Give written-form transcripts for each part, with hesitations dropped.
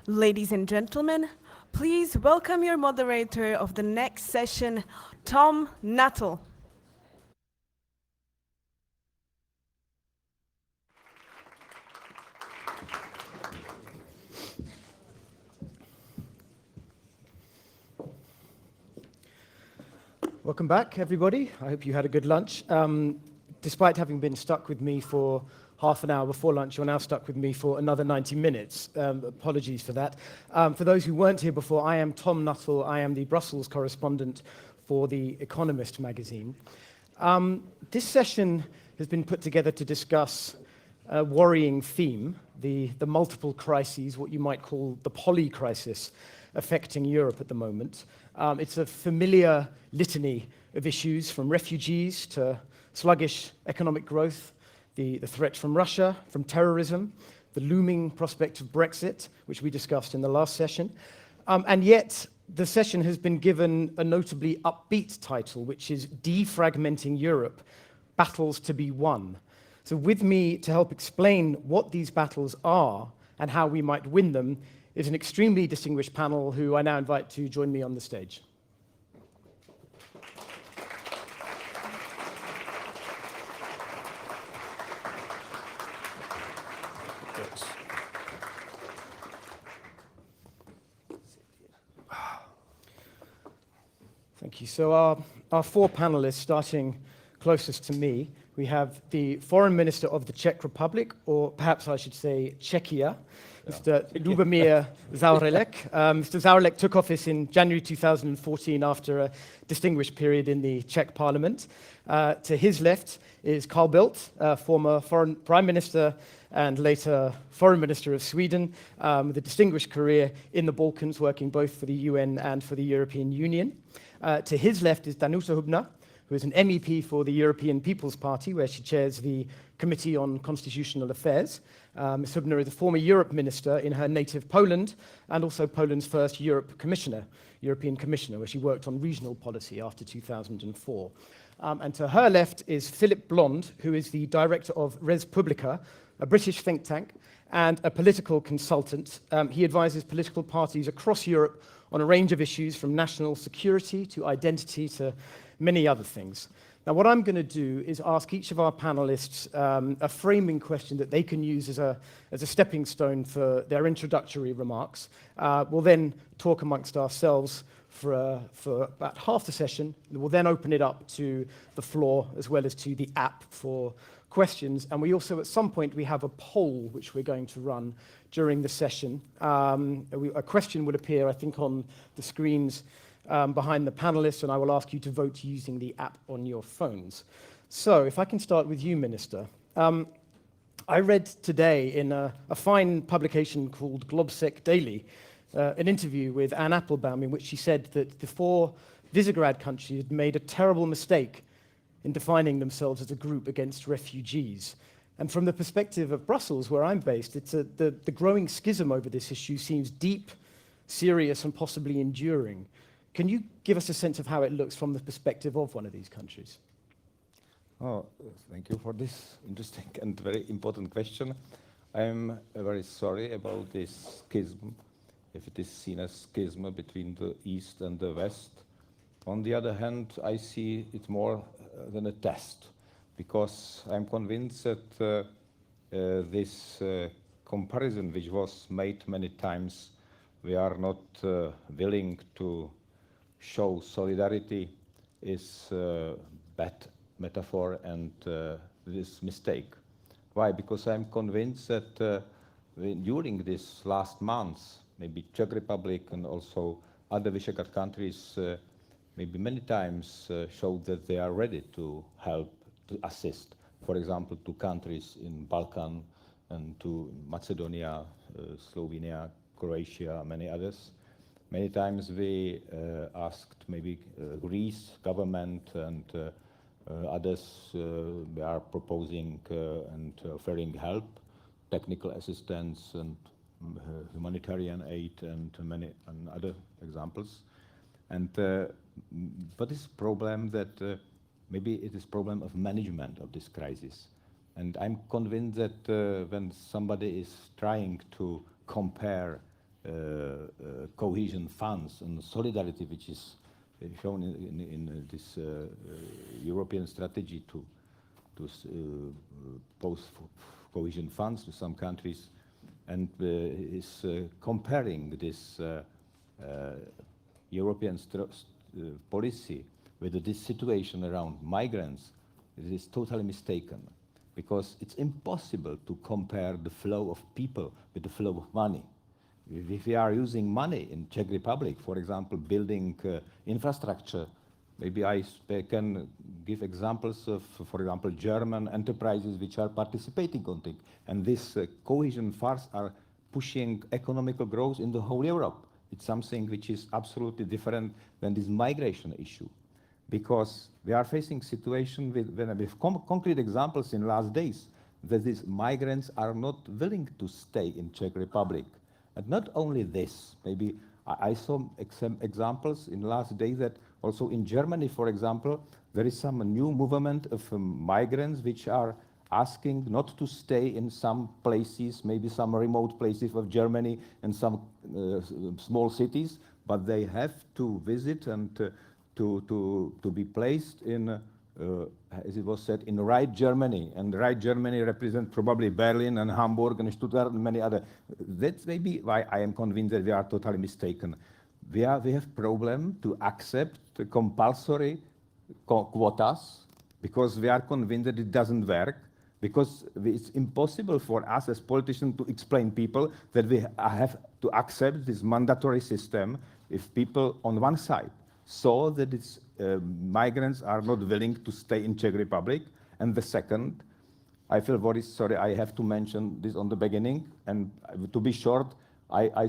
Ladies and gentlemen, please welcome your moderator of the next session, Tom Nuttall. Welcome back, everybody. I hope you had a good lunch. Despite having been stuck with me for half an hour before lunch, you're now stuck with me for another 90 minutes. Apologies for that. For those who weren't here before, I am Tom Nuttall. I am the Brussels correspondent for The Economist magazine. This session has been put together to discuss a worrying theme, the multiple crises, what you might call the poly crisis, affecting Europe at the moment. It's a familiar litany of issues, from refugees to sluggish economic growth, the threat from Russia, from terrorism, the looming prospect of Brexit, which we discussed in the last session. And yet, the session has been given a notably upbeat title, which is Defragmenting Europe, Battles to be Won. So with me to help explain what these battles are and how we might win them is an extremely distinguished panel who I now invite to join me on the stage. Thank you. So our four panelists, starting closest to me, we have the Foreign Minister of the Czech Republic, or perhaps I should say Czechia, Mr. Lubomír Zaorálek. Mr. Zaorálek took office in January 2014 after a distinguished period in the Czech Parliament. To his left is Carl Bildt, former Foreign Prime Minister and later Foreign Minister of Sweden, with a distinguished career in the Balkans, working both for the UN and for the European Union. To his left is Danuta Hübner, who is an MEP for the European People's Party, where she chairs the Committee on Constitutional Affairs. Ms. Hübner is a former Europe minister in her native Poland, and also Poland's first European Commissioner, where she worked on regional policy after 2004. And to her left is Philip Blond, who is the director of Res Publica, a British think tank, and a political consultant. He advises political parties across Europe on a range of issues, from national security to identity to many other things. Now, what I'm going to do is ask each of our panelists a framing question that they can use as a stepping stone for their introductory remarks. We'll then talk amongst ourselves for about half the session. We'll then open it up to the floor as well as to the app for questions. And we also, at some point, we have a poll which we're going to run during the session. A question will appear, I think, on the screens behind the panelists, and I will ask you to vote using the app on your phones. So, if I can start with you, Minister. I read today in a fine publication called GlobSec Daily an interview with Anne Applebaum in which she said that the four Visegrad countries had made a terrible mistake in defining themselves as a group against refugees. And from the perspective of Brussels, where I'm based, the growing schism over this issue seems deep, serious, and possibly enduring. Can you give us a sense of how it looks from the perspective of one of these countries? Oh, thank you for this interesting and very important question. I'm very sorry about this schism, if it is seen as schism between the East and the West. On the other hand, I see it more than a test, because I'm convinced that this comparison, which was made many times, we are not willing to show solidarity, is a bad metaphor and this mistake. Why? Because I'm convinced that during these last months, maybe Czech Republic and also other Visegrad countries maybe many times showed that they are ready to help, to assist, for example, to countries in Balkan and to Macedonia, Slovenia, Croatia, many others. Many times we asked maybe Greece government and others, they are proposing and offering help, technical assistance and humanitarian aid and many other examples. And what is the problem that maybe it is problem of management of this crisis. And I'm convinced that when somebody is trying to compare cohesion funds and solidarity, which is shown in this European strategy to post cohesion funds to some countries, and is comparing this European policy with this situation around migrants. It is totally mistaken, because it's impossible to compare the flow of people with the flow of money. If we are using money in Czech Republic, for example, building infrastructure, maybe I can give examples of, for example, German enterprises which are participating on it. And these cohesion funds are pushing economical growth in the whole Europe. It's something which is absolutely different than this migration issue. Because we are facing situation with concrete examples in last days that these migrants are not willing to stay in Czech Republic. And not only this, maybe I saw examples in last days that also in Germany, for example, there is some new movement of migrants which are asking not to stay in some places, maybe some remote places of Germany and some small cities, but they have to visit and to be placed in, as it was said, in right Germany. And right Germany represents probably Berlin and Hamburg and Stuttgart and many other. That's maybe why I am convinced that we are totally mistaken. We have problem to accept the compulsory quotas because we are convinced that it doesn't work, because it's impossible for us as politicians to explain people that we have to accept this mandatory system if people on one side saw that it's, migrants are not willing to stay in Czech Republic. And the second, I feel very sorry, I have to mention this on the beginning, and to be short, I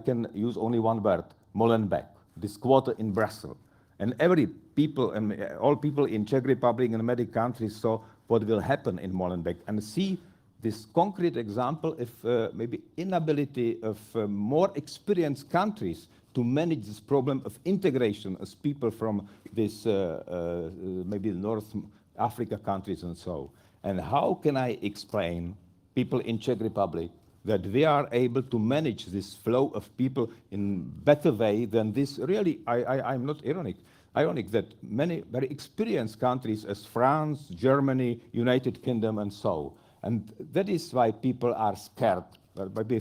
can use only one word, Molenbeek, this quarter in Brussels. And every people, and all people in Czech Republic and many countries saw what will happen in Molenbeek, and see this concrete example of maybe inability of more experienced countries to manage this problem of integration as people from this maybe North Africa countries and so. And how can I explain people in Czech Republic that we are able to manage this flow of people in better way than this? Really, I'm not ironic that many very experienced countries as France, Germany, United Kingdom and so. And that is why people are scared. Maybe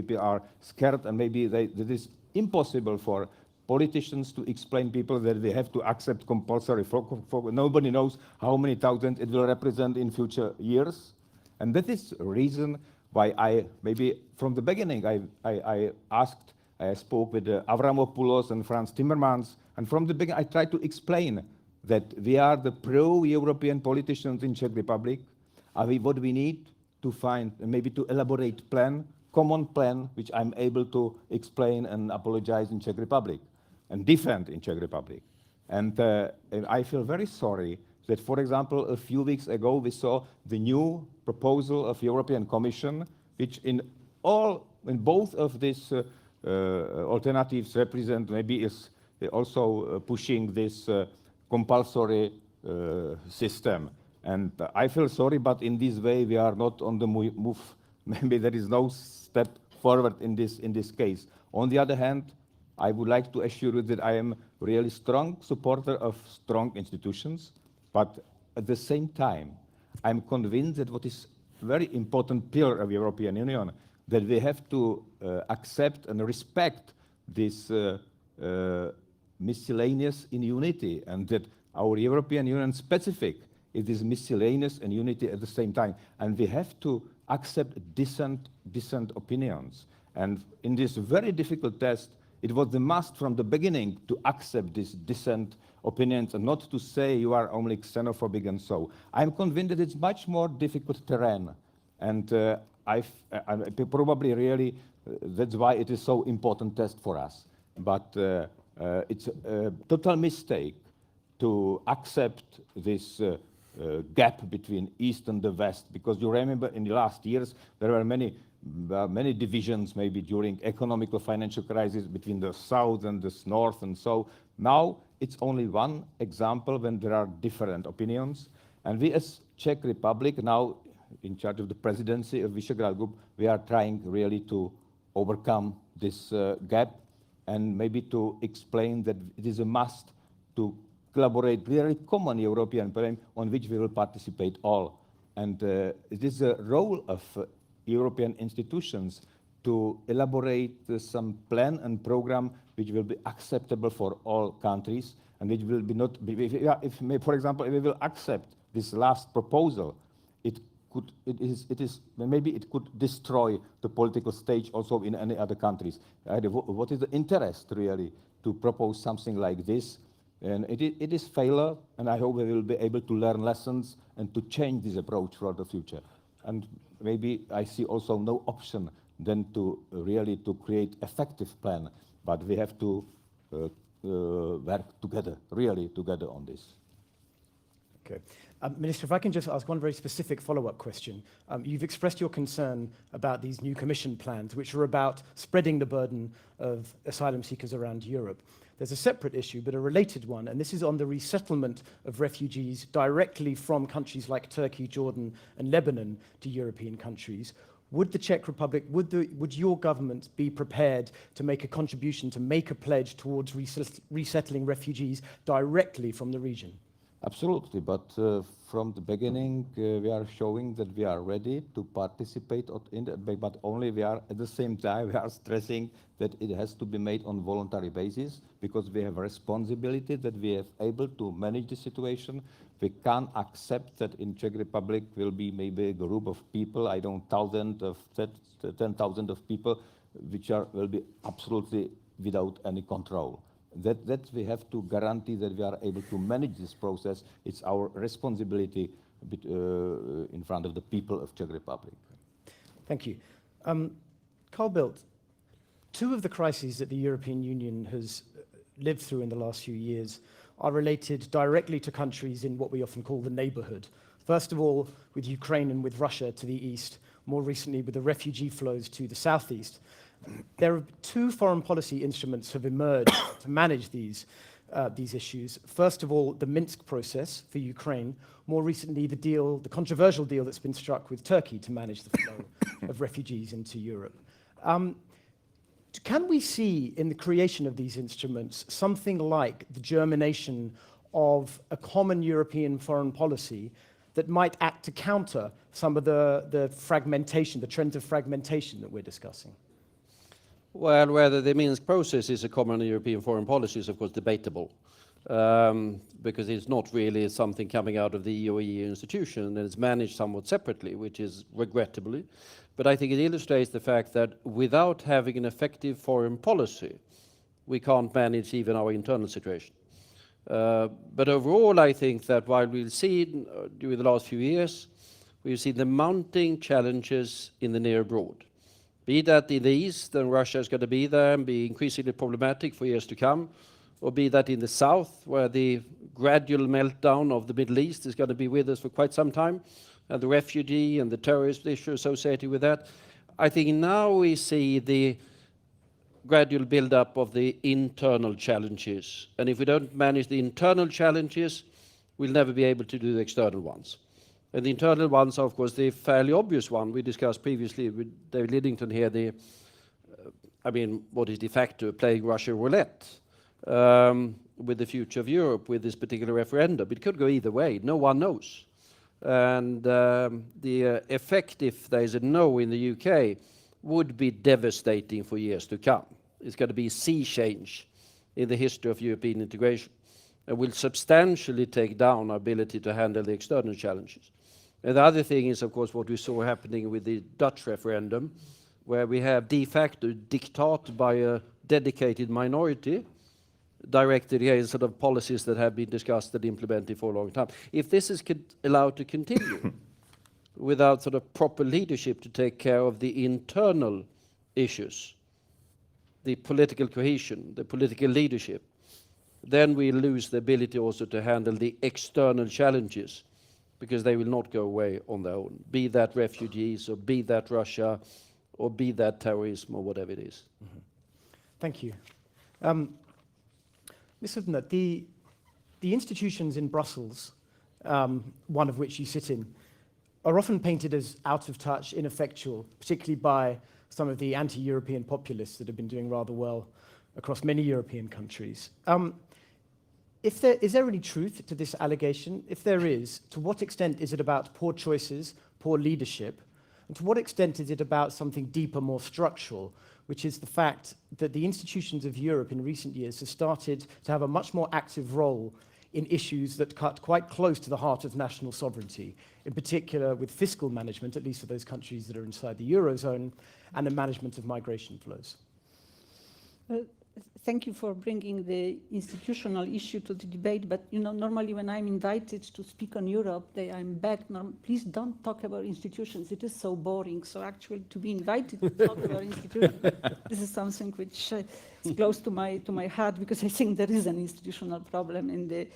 people are scared, and maybe it is impossible for politicians to explain people that they have to accept compulsory nobody knows how many thousands it will represent in future years. And that is the reason why I, maybe from the beginning, I spoke with Avramopoulos and Franz Timmermans, and from the beginning I tried to explain that we are the pro-European politicians in Czech Republic. What we need to find, maybe to elaborate common plan, which I'm able to explain and apologize in Czech Republic and defend in Czech Republic. And I feel very sorry that, for example, a few weeks ago we saw the new proposal of European Commission, which in both of these alternatives represent, maybe is also pushing this compulsory system. And I feel sorry, but in this way we are not on the move. Maybe there is no step forward in this case. On the other hand, I would like to assure you that I am really strong supporter of strong institutions, but at the same time, I'm convinced that what is very important pillar of European Union, that we have to accept and respect this miscellaneous in unity, and that our European Union specific, it is miscellaneous and unity at the same time. And we have to accept dissent opinions. And in this very difficult test, it was the must from the beginning to accept these dissent opinions and not to say you are only xenophobic and so. I'm convinced that it's much more difficult terrain. And I probably really, that's why it is so important test for us. But it's a total mistake to accept this gap between East and the West, because you remember in the last years there were many divisions, maybe during economic or financial crisis, between the South and the North, and so now it's only one example when there are different opinions. And we as Czech Republic, now in charge of the presidency of Visegrad Group, we are trying really to overcome this gap, and maybe to explain that it is a must to collaborate really common European problem on which we will participate all. And it is a role of European institutions to elaborate some plan and program which will be acceptable for all countries, and which will be not, for example, if we will accept this last proposal, maybe it could destroy the political stage also in any other countries. What is the interest really to propose something like this? And it is failure, and I hope we will be able to learn lessons and to change this approach for the future. And maybe I see also no option than to really to create effective plan, but we have to work together, really together on this. Okay. Minister, if I can just ask one very specific follow-up question. You've expressed your concern about these new Commission plans, which are about spreading the burden of asylum seekers around Europe. There's a separate issue, but a related one, and this is on the resettlement of refugees directly from countries like Turkey, Jordan, and Lebanon to European countries. Would the Czech Republic, would your government be prepared to make a contribution, to make a pledge towards resettling refugees directly from the region? Absolutely, but from the beginning we are showing that we are ready to participate in the, but only we are at the same time we are stressing that it has to be made on voluntary basis, because we have a responsibility that we are able to manage the situation. We can't accept that in Czech Republic will be maybe a group of people, 10,000 of people, which will be absolutely without any control. That we have to guarantee that we are able to manage this process. It's our responsibility in front of the people of Czech Republic. Thank you. Carl Bildt, two of the crises that the European Union has lived through in the last few years are related directly to countries in what we often call the neighborhood. First of all, with Ukraine and with Russia to the east, more recently with the refugee flows to the southeast. There are two foreign policy instruments have emerged to manage these issues. First of all, the Minsk process for Ukraine. More recently, the controversial deal that's been struck with Turkey to manage the flow of refugees into Europe. Can we see in the creation of these instruments something like the germination of a common European foreign policy that might act to counter some of the fragmentation, the trends of fragmentation that we're discussing? Well, whether the Minsk process is a common European foreign policy is, of course, debatable, because it's not really something coming out of the EU or EU institution, and it's managed somewhat separately, which is regrettably. But I think it illustrates the fact that without having an effective foreign policy, we can't manage even our internal situation. But overall, I think that while we'll see during the last few years, we've seen the mounting challenges in the near abroad. Be that in the east, and Russia is going to be there and be increasingly problematic for years to come, or be that in the south, where the gradual meltdown of the Middle East is going to be with us for quite some time, and the refugee and the terrorist issue associated with that. I think now we see the gradual build-up of the internal challenges. And if we don't manage the internal challenges, we'll never be able to do the external ones. And the internal ones are, of course, the fairly obvious one we discussed previously with David Lidington here, what is de facto playing Russian roulette with the future of Europe with this particular referendum. It could go either way, no one knows. And the effect, if there is a no in the UK, would be devastating for years to come. It's going to be a sea change in the history of European integration, and will substantially take down our ability to handle the external challenges. And the other thing is, of course, what we saw happening with the Dutch referendum, where we have de facto diktat by a dedicated minority directed against sort of policies that have been discussed and implemented for a long time. If this is allowed to continue without sort of proper leadership to take care of the internal issues, the political cohesion, the political leadership, then we lose the ability also to handle the external challenges, because they will not go away on their own, be that refugees, or be that Russia, or be that terrorism, or whatever it is. Mm-hmm. Thank you. Ms. Hübner, the institutions in Brussels, one of which you sit in, are often painted as out of touch, ineffectual, particularly by some of the anti-European populists that have been doing rather well across many European countries. Is there any truth to this allegation? If there is, to what extent is it about poor choices, poor leadership? And to what extent is it about something deeper, more structural, which is the fact that the institutions of Europe in recent years have started to have a much more active role in issues that cut quite close to the heart of national sovereignty, in particular with fiscal management, at least for those countries that are inside the Eurozone, and the management of migration flows? Well, thank you for bringing the institutional issue to the debate, but normally when I'm invited to speak on Europe, I'm back. Please don't talk about institutions. It is so boring. So actually, to be invited to talk about institutions, this is something which is close to my heart, because I think there is an institutional problem in the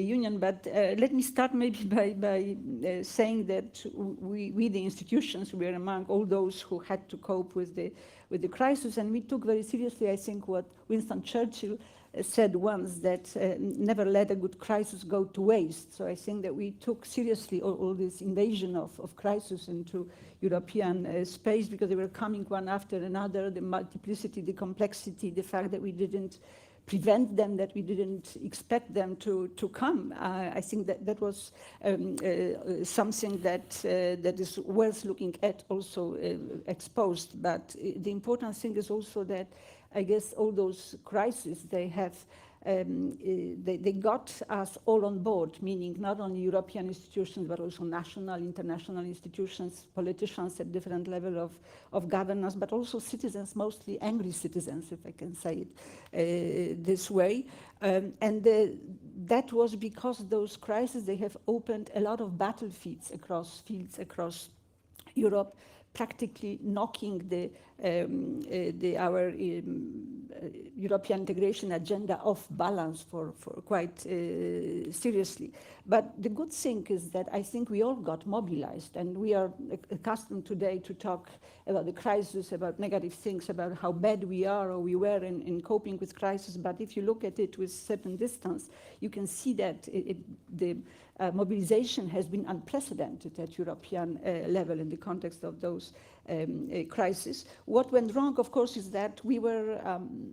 Union. But let me start maybe by saying that we the institutions, we are among all those who had to cope with the crisis, and we took very seriously, I think, what Winston Churchill said once, that never let a good crisis go to waste. So I think that we took seriously all this invasion of crisis into European space, because they were coming one after another, the multiplicity, the complexity, the fact that we didn't prevent them, that we didn't expect them to come. I think that was something that is worth looking at, also exposed. But the important thing is also that I guess all those crises, they got us all on board, meaning not only European institutions, but also national, international institutions, politicians at different level of governance, but also citizens, mostly angry citizens, if I can say it this way. And that was because those crises, they have opened a lot of battlefields across Europe, practically knocking our European integration agenda off balance for quite seriously. But the good thing is that I think we all got mobilized, and we are accustomed today to talk about the crisis, about negative things, about how bad we are or we were in coping with crisis. But if you look at it with certain distance, you can see that the mobilization has been unprecedented at European level in the context of those crises. What went wrong, of course, is that we were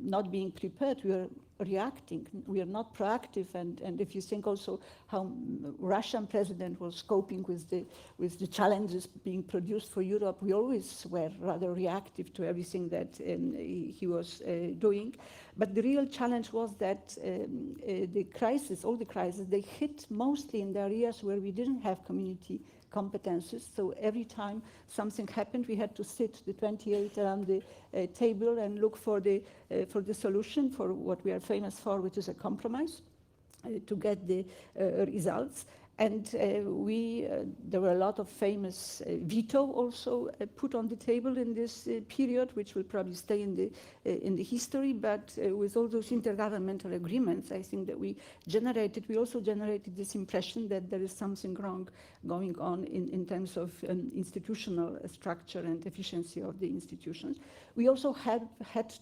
not being prepared. We were reacting. We are not proactive. And if you think also how Russian president was coping with the challenges being produced for Europe, we always were rather reactive to everything that he was doing. But the real challenge was that the crisis, all the crises, they hit mostly in the areas where we didn't have community competences. So every time something happened, we had to sit, the 28 around the table, and look for the solution, for what we are famous for, which is a compromise, to get the results. And there were a lot of famous veto also put on the table in this period, which will probably stay in the history. But with all those intergovernmental agreements, I think that we also generated this impression that there is something wrong going on in terms of institutional structure and efficiency of the institutions. We also had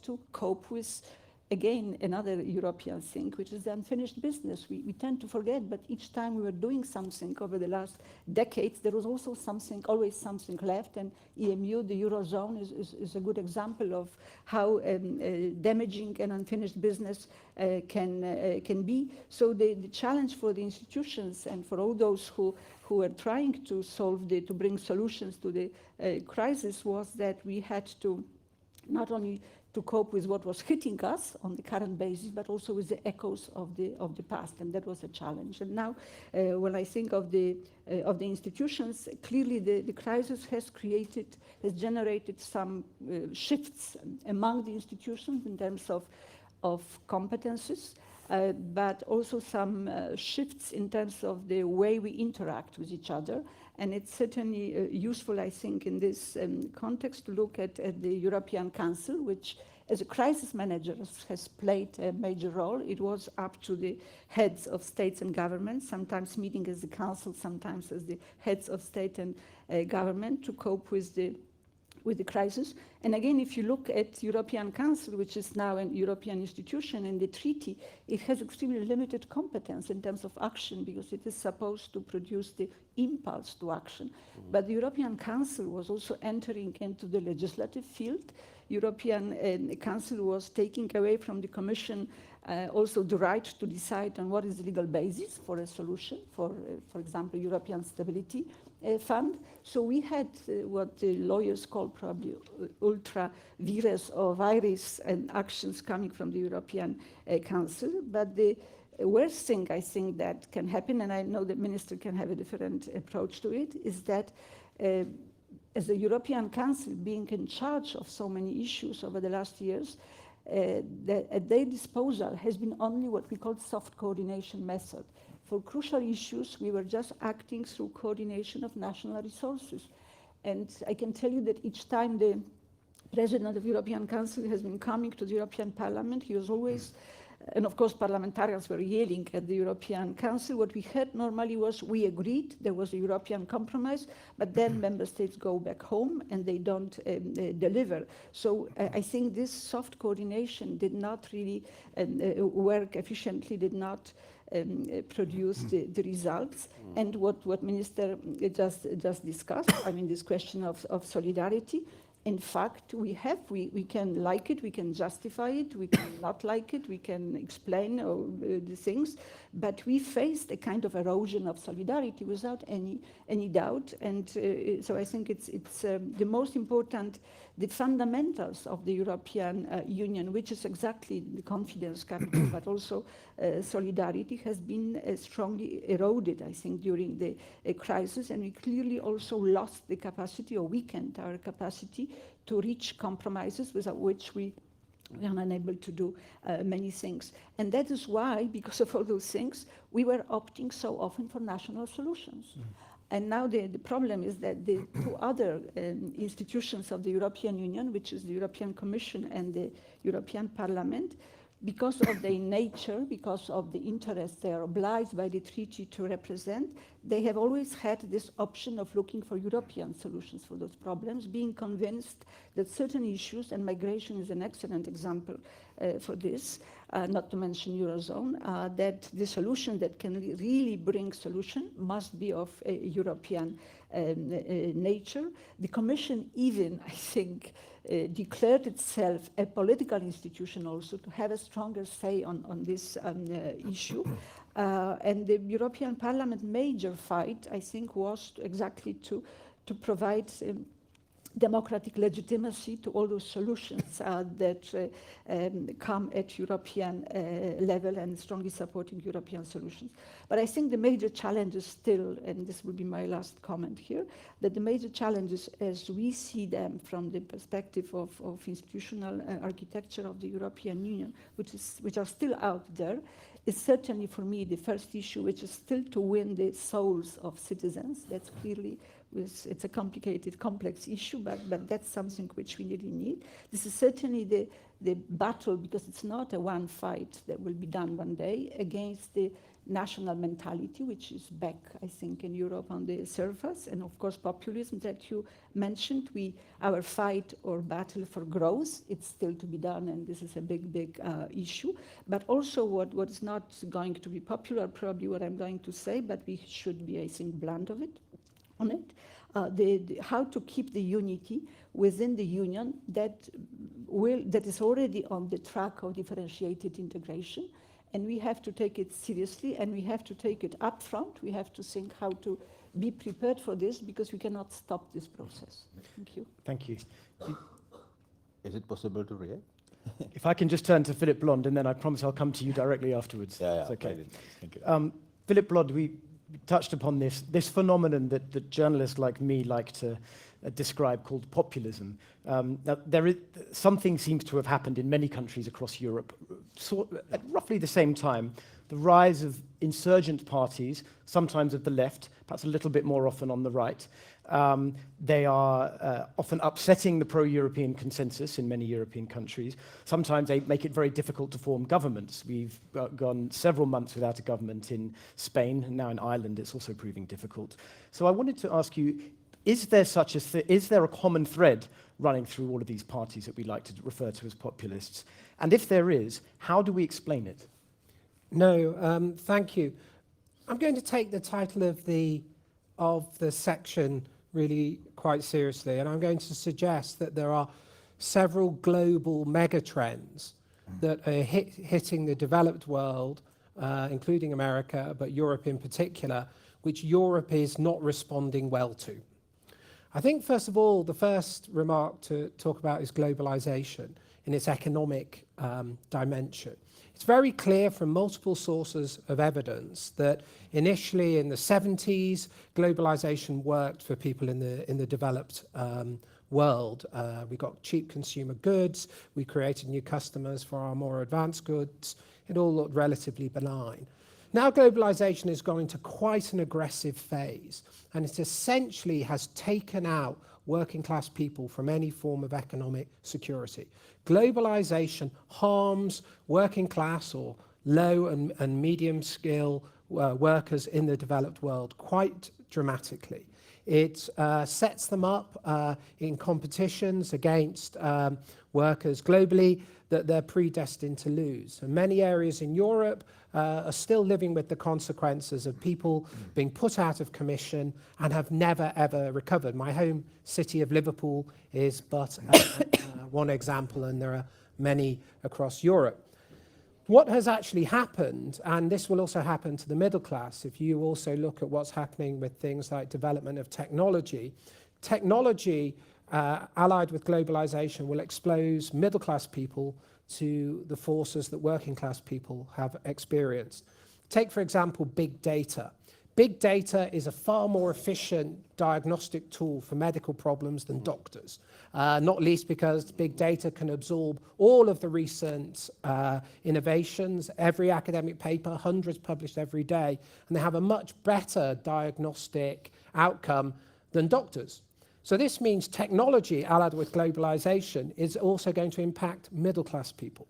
to cope with, again, another European thing, which is the unfinished business. We tend to forget, but each time we were doing something over the last decades, there was also always something left. And EMU, the Eurozone, is a good example of how damaging an unfinished business can be. So the challenge for the institutions and for all those who are trying to bring solutions to the crisis was that we had to not only to cope with what was hitting us on the current basis, but also with the echoes of the past, and that was a challenge. And now, when I think of the institutions, clearly the crisis has generated some shifts among the institutions in terms of competences, but also some shifts in terms of the way we interact with each other. And it's certainly useful, I think, in this context to look at the European Council, which as a crisis manager has played a major role. It was up to the heads of states and governments, sometimes meeting as the Council, sometimes as the heads of state and government, to cope with the with the crisis. And again, if you look at European Council, which is now an European institution, and the treaty, it has extremely limited competence in terms of action because it is supposed to produce the impulse to action. But the European Council was also entering into the legislative field. European Council was taking away from the Commission also the right to decide on what is the legal basis for a solution, for example, European Stability Fund. So we had what the lawyers call probably ultra vires or virus and actions coming from the European Council. But the worst thing I think that can happen, and I know the minister can have a different approach to it, is that as the European Council being in charge of so many issues over the last years, that at their disposal has been only what we call soft coordination method. For crucial issues, we were just acting through coordination of national resources. And I can tell you that each time the President of the European Council has been coming to the European Parliament, he was always, and of course parliamentarians were yelling at the European Council. What we heard normally was, we agreed, there was a European compromise, but then member states go back home and they don't deliver. So I think this soft coordination did not really work efficiently, did not produce the results. And what Minister just discussed, I mean, this question of solidarity, in fact, we can like it, we can justify it, we can not like it, we can explain the things, but we faced a kind of erosion of solidarity without any doubt. And so I think it's the most important, the fundamentals of the European Union, which is exactly the confidence capital, but also solidarity, has been strongly eroded, I think, during the crisis, and we clearly also lost the capacity, or weakened our capacity, to reach compromises without which we are unable to do many things. And that is why, because of all those things, we were opting so often for national solutions. And now the problem is that the two other institutions of the European Union, which is the European Commission and the European Parliament, because of their nature, because of the interests they are obliged by the treaty to represent, they have always had this option of looking for European solutions for those problems, being convinced that certain issues, and migration is an excellent example for this, not to mention Eurozone, that the solution that can really bring solution must be of a European nature. The Commission even, I think, declared itself a political institution also to have a stronger say on this issue. And the European Parliament major fight, I think, was exactly to provide democratic legitimacy to all those solutions that come at European level, and strongly supporting European solutions. But I think the major challenge is still, and this will be my last comment here, that the major challenges as we see them from the perspective of institutional architecture of the European Union, which are still out there, is certainly for me the first issue, which is still to win the souls of citizens. That's clearly, it's a complicated, complex issue, but that's something which we really need. This is certainly the battle, because it's not a one fight that will be done one day, against the national mentality, which is back, I think, in Europe on the surface, and of course populism that you mentioned. Our fight or battle for growth, it's still to be done, and this is a big issue. But also what is not going to be popular, probably what I'm going to say, but we should be, I think, blunt on it, how to keep the unity within the Union that is already on the track of differentiated integration. And we have to take it seriously, and we have to take it up front. We have to think how to be prepared for this, because we cannot stop this process. Thank you. Thank you. Is it possible to react? If I can just turn to Philip Blond, and then I promise I'll come to you directly afterwards. Yeah, It's okay. Thank you. Philip Blond, we touched upon this phenomenon that journalists like me like to describe, called populism. Now, something seems to have happened in many countries across Europe, at roughly the same time. The rise of insurgent parties, sometimes of the left, perhaps a little bit more often on the right. They are often upsetting the pro-European consensus in many European countries. Sometimes they make it very difficult to form governments. We've gone several months without a government in Spain, and now in Ireland it's also proving difficult. So I wanted to ask you, Is there such a is there a common thread running through all of these parties that we like to refer to as populists? And if there is, how do we explain it? No, thank you. I'm going to take the title of the section really quite seriously, and I'm going to suggest that there are several global megatrends that are hitting the developed world, including America, but Europe in particular, which Europe is not responding well to. I think, first of all, the first remark to talk about is globalization in its economic dimension. It's very clear from multiple sources of evidence that initially in the 70s, globalization worked for people in the developed world. We got cheap consumer goods, we created new customers for our more advanced goods. It all looked relatively benign. Now globalization is going to quite an aggressive phase, and it essentially has taken out working class people from any form of economic security. Globalization harms working class or low and medium skill workers in the developed world quite dramatically. It sets them up in competitions against workers globally that they're predestined to lose. And many areas in Europe are still living with the consequences of people being put out of commission and have never ever recovered. My home city of Liverpool is but one example, and there are many across Europe. What has actually happened, and this will also happen to the middle class, if you also look at what's happening with things like development of technology, allied with globalization will expose middle class people to the forces that working class people have experienced. Take, for example, big data. Big data is a far more efficient diagnostic tool for medical problems than doctors, not least because big data can absorb all of the recent innovations, every academic paper, hundreds published every day, and they have a much better diagnostic outcome than doctors. So this means technology, allied with globalization, is also going to impact middle-class people.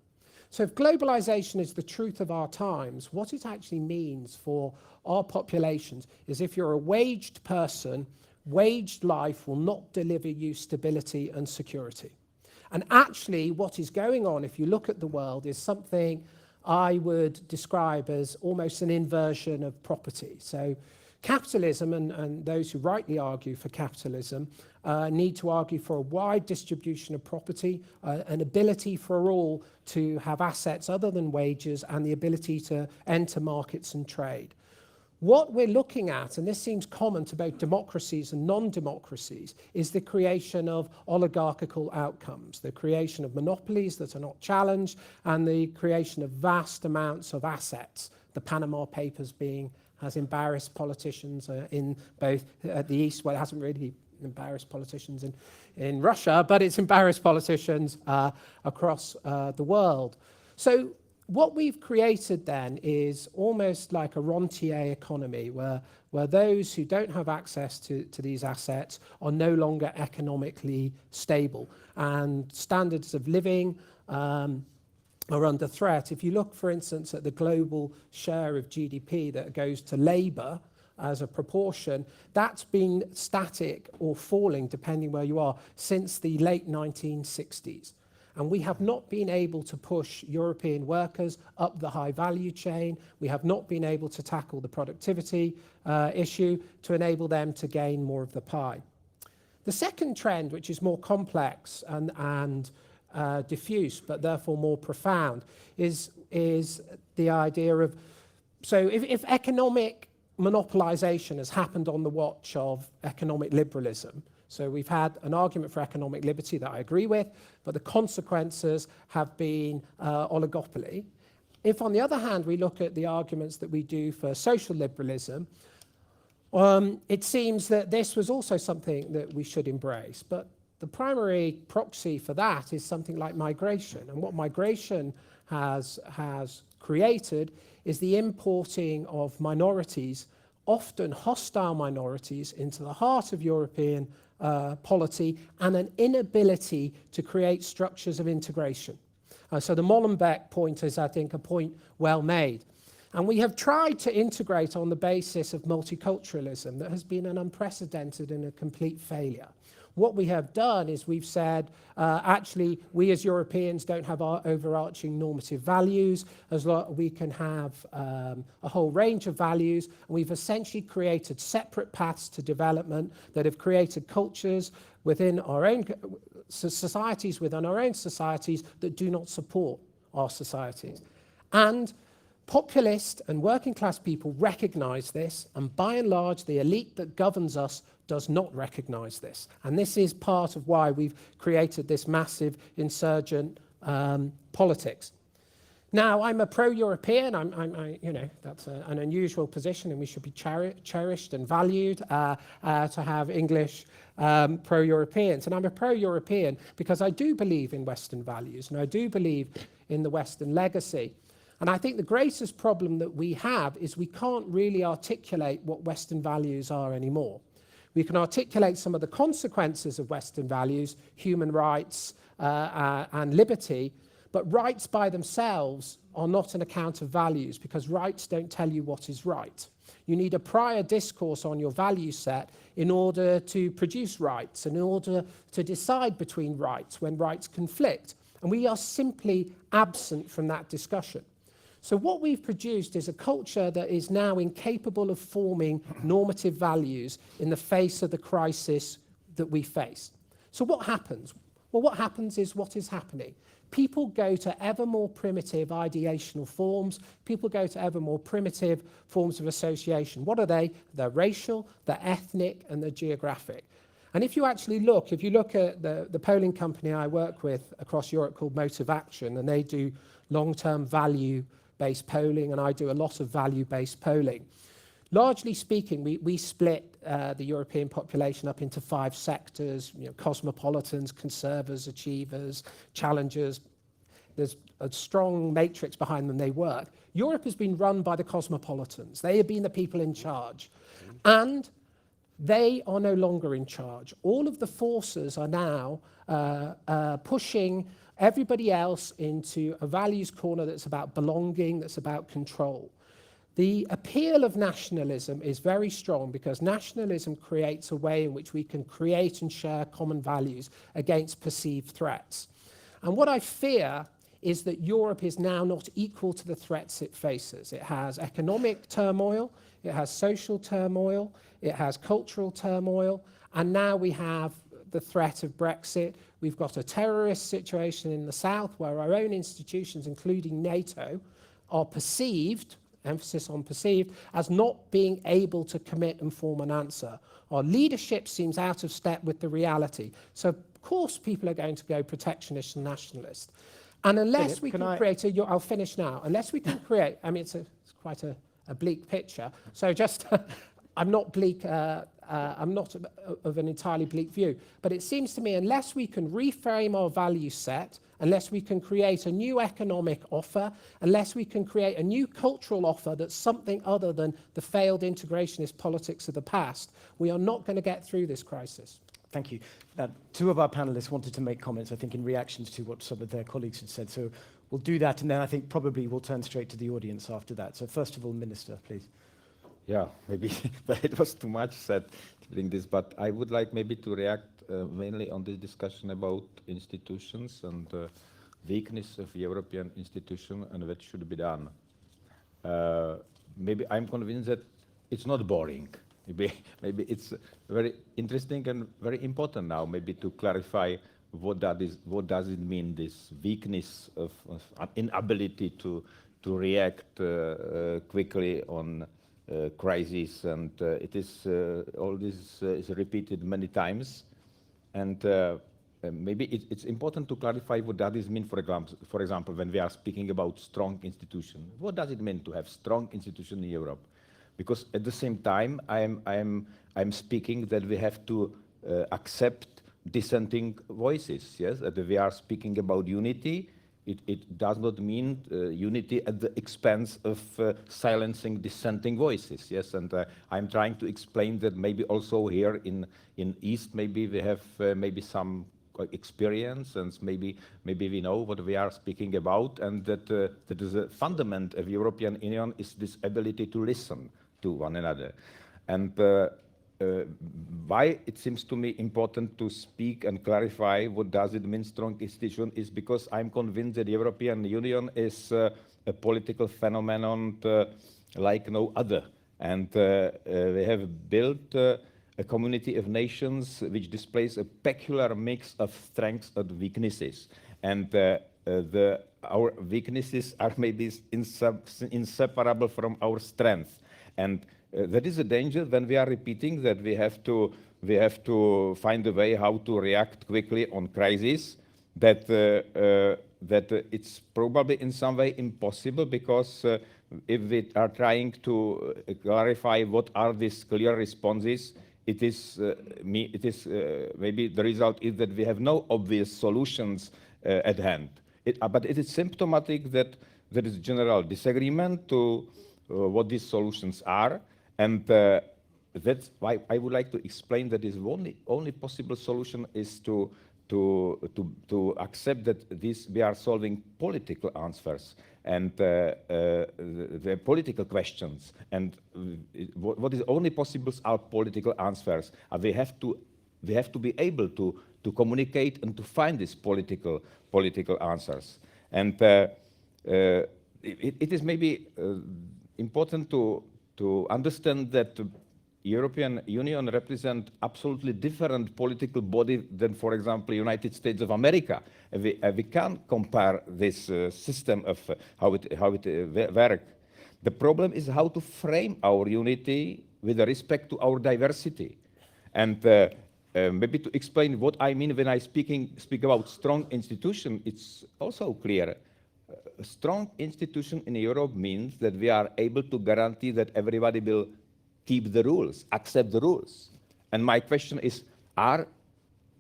So if globalization is the truth of our times, what it actually means for our populations is if you're a waged person, waged life will not deliver you stability and security. And actually what is going on, if you look at the world, is something I would describe as almost an inversion of property. So capitalism, and those who rightly argue for capitalism, need to argue for a wide distribution of property, an ability for all to have assets other than wages, and the ability to enter markets and trade. What we're looking at, and this seems common to both democracies and non-democracies, is the creation of oligarchical outcomes, the creation of monopolies that are not challenged, and the creation of vast amounts of assets. The Panama Papers has embarrassed politicians in both at the East. Well, it hasn't really embarrassed politicians in Russia, but it's embarrassed politicians across the world. So what we've created then is almost like a rentier economy where those who don't have access to these assets are no longer economically stable, and standards of living are under threat. If you look, for instance, at the global share of GDP that goes to labour as a proportion, that's been static or falling, depending where you are, since the late 1960s. And we have not been able to push European workers up the high value chain. We have not been able to tackle the productivity issue to enable them to gain more of the pie. The second trend, which is more complex and diffuse, but therefore more profound, is the idea of, so if economic monopolization has happened on the watch of economic liberalism, so we've had an argument for economic liberty that I agree with, but the consequences have been oligopoly. If, on the other hand, we look at the arguments that we do for social liberalism, it seems that this was also something that we should embrace. But the primary proxy for that is something like migration. And what migration has created is the importing of minorities, often hostile minorities, into the heart of European polity, and an inability to create structures of integration. So the Molenbeek point is, I think, a point well made. And we have tried to integrate on the basis of multiculturalism that has been an unprecedented and a complete failure. What we have done is we've said, actually, we as Europeans don't have our overarching normative values, we can have a whole range of values, and we've essentially created separate paths to development that have created cultures within our own societies, within our own societies, that do not support our societies. And populist and working class people recognize this, and by and large, the elite that governs us does not recognize this. And this is part of why we've created this massive insurgent politics. Now, I'm a pro-European. You know, that's an unusual position, and we should be cherished and valued to have English pro-Europeans. And I'm a pro-European because I do believe in Western values, and I do believe in the Western legacy. And I think the greatest problem that we have is we can't really articulate what Western values are anymore. We can articulate some of the consequences of Western values, human rights and liberty, but rights by themselves are not an account of values, because rights don't tell you what is right. You need a prior discourse on your value set in order to produce rights, in order to decide between rights when rights conflict. And we are simply absent from that discussion. So what we've produced is a culture that is now incapable of forming normative values in the face of the crisis that we face. So what happens? Well, what happens is what is happening. People go to ever more primitive ideational forms. People go to ever more primitive forms of association. What are they? They're racial, they're ethnic, and they're geographic. And if you actually look, at the polling company I work with across Europe called Motive Action, and they do long-term value-based polling, and I do a lot of value-based polling. Largely speaking, we split the European population up into 5 sectors, you know, cosmopolitans, conservers, achievers, challengers. There's a strong matrix behind them, they work. Europe has been run by the cosmopolitans. They have been the people in charge. And they are no longer in charge. All of the forces are now pushing everybody else into a values corner that's about belonging, that's about control. The appeal of nationalism is very strong because nationalism creates a way in which we can create and share common values against perceived threats. And what I fear is that Europe is now not equal to the threats it faces. It has economic turmoil, it has social turmoil, it has cultural turmoil, and now we have the threat of Brexit. We've got a terrorist situation in the south where our own institutions, including NATO, are perceived, emphasis on perceived, as not being able to commit and form an answer. Our leadership seems out of step with the reality. So, of course, people are going to go protectionist and nationalist. And unless we can create I'll finish now. Unless we can create, I mean, it's quite a bleak picture. So just, I'm not bleak, I'm not of an entirely bleak view. But it seems to me, unless we can reframe our value set, unless we can create a new economic offer, unless we can create a new cultural offer that's something other than the failed integrationist politics of the past, we are not going to get through this crisis. Thank you. 2 of our panelists wanted to make comments, I think, in reactions to what some of their colleagues had said. So we'll do that, and then I think probably we'll turn straight to the audience after that. So first of all, Minister, please. Yeah, maybe it was too much said during this, but I would like maybe to react mainly on the discussion about institutions and weakness of European institution and what should be done. Maybe I'm convinced that it's not boring. Maybe it's very interesting and very important now, maybe to clarify what does it mean, this weakness of inability to react quickly on crisis, and it is all this is repeated many times, and maybe it's important to clarify what does it mean. For example, when we are speaking about strong institution, what does it mean to have strong institution in Europe? Because at the same time, I'm speaking that we have to accept dissenting voices. Yes, that we are speaking about unity. It does not mean unity at the expense of silencing dissenting voices. Yes, and I'm trying to explain that maybe also here in East, maybe we have maybe some experience, and maybe we know what we are speaking about, and that is a fundament of European Union is this ability to listen to one another. And why it seems to me important to speak and clarify what does it mean strong institution is because I'm convinced that the European Union is a political phenomenon like no other. And we have built a community of nations which displays a peculiar mix of strengths and weaknesses. And our weaknesses are maybe inseparable from our strength. And that is a danger when we are repeating that we have to find a way how to react quickly on crisis, that it's probably in some way impossible, because if we are trying to clarify what are these clear responses, it is maybe the result is that we have no obvious solutions at hand. But it is symptomatic that there is general disagreement to what these solutions are, and that's why I would like to explain that is only possible solution is to accept that we are solving political answers and the political questions, and what is only possible are political answers. We have to be able to communicate and to find these political answers. And it is maybe important to understand that the European Union represents absolutely different political body than, for example, United States of America. We can't compare this system of how it works. The problem is how to frame our unity with respect to our diversity. And maybe to explain what I mean when I speak about strong institution, it's also clear. A strong institution in Europe means that we are able to guarantee that everybody will keep the rules, accept the rules. And my question is, are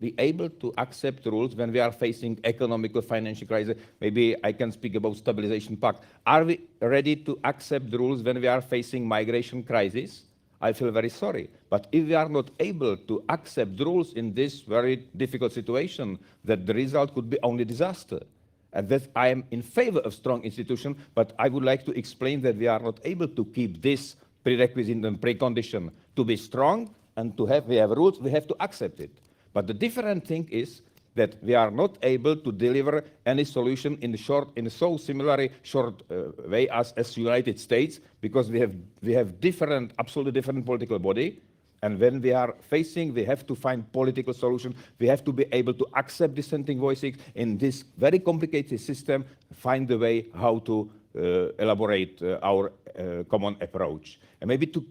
we able to accept the rules when we are facing economic or financial crisis? Maybe I can speak about stabilization pact. Are we ready to accept the rules when we are facing migration crisis? I feel very sorry. But if we are not able to accept the rules in this very difficult situation, that the result could be only disaster. And that I am in favor of strong institution, but I would like to explain that we are not able to keep this prerequisite and precondition. To be strong and we have rules, we have to accept it. But the different thing is that we are not able to deliver any solution in a so similarly short way as United States, because we have absolutely different political body. And when we are facing, we have to find political solution. We have to be able to accept dissenting voices in this very complicated system, find a way how to elaborate our common approach. And maybe to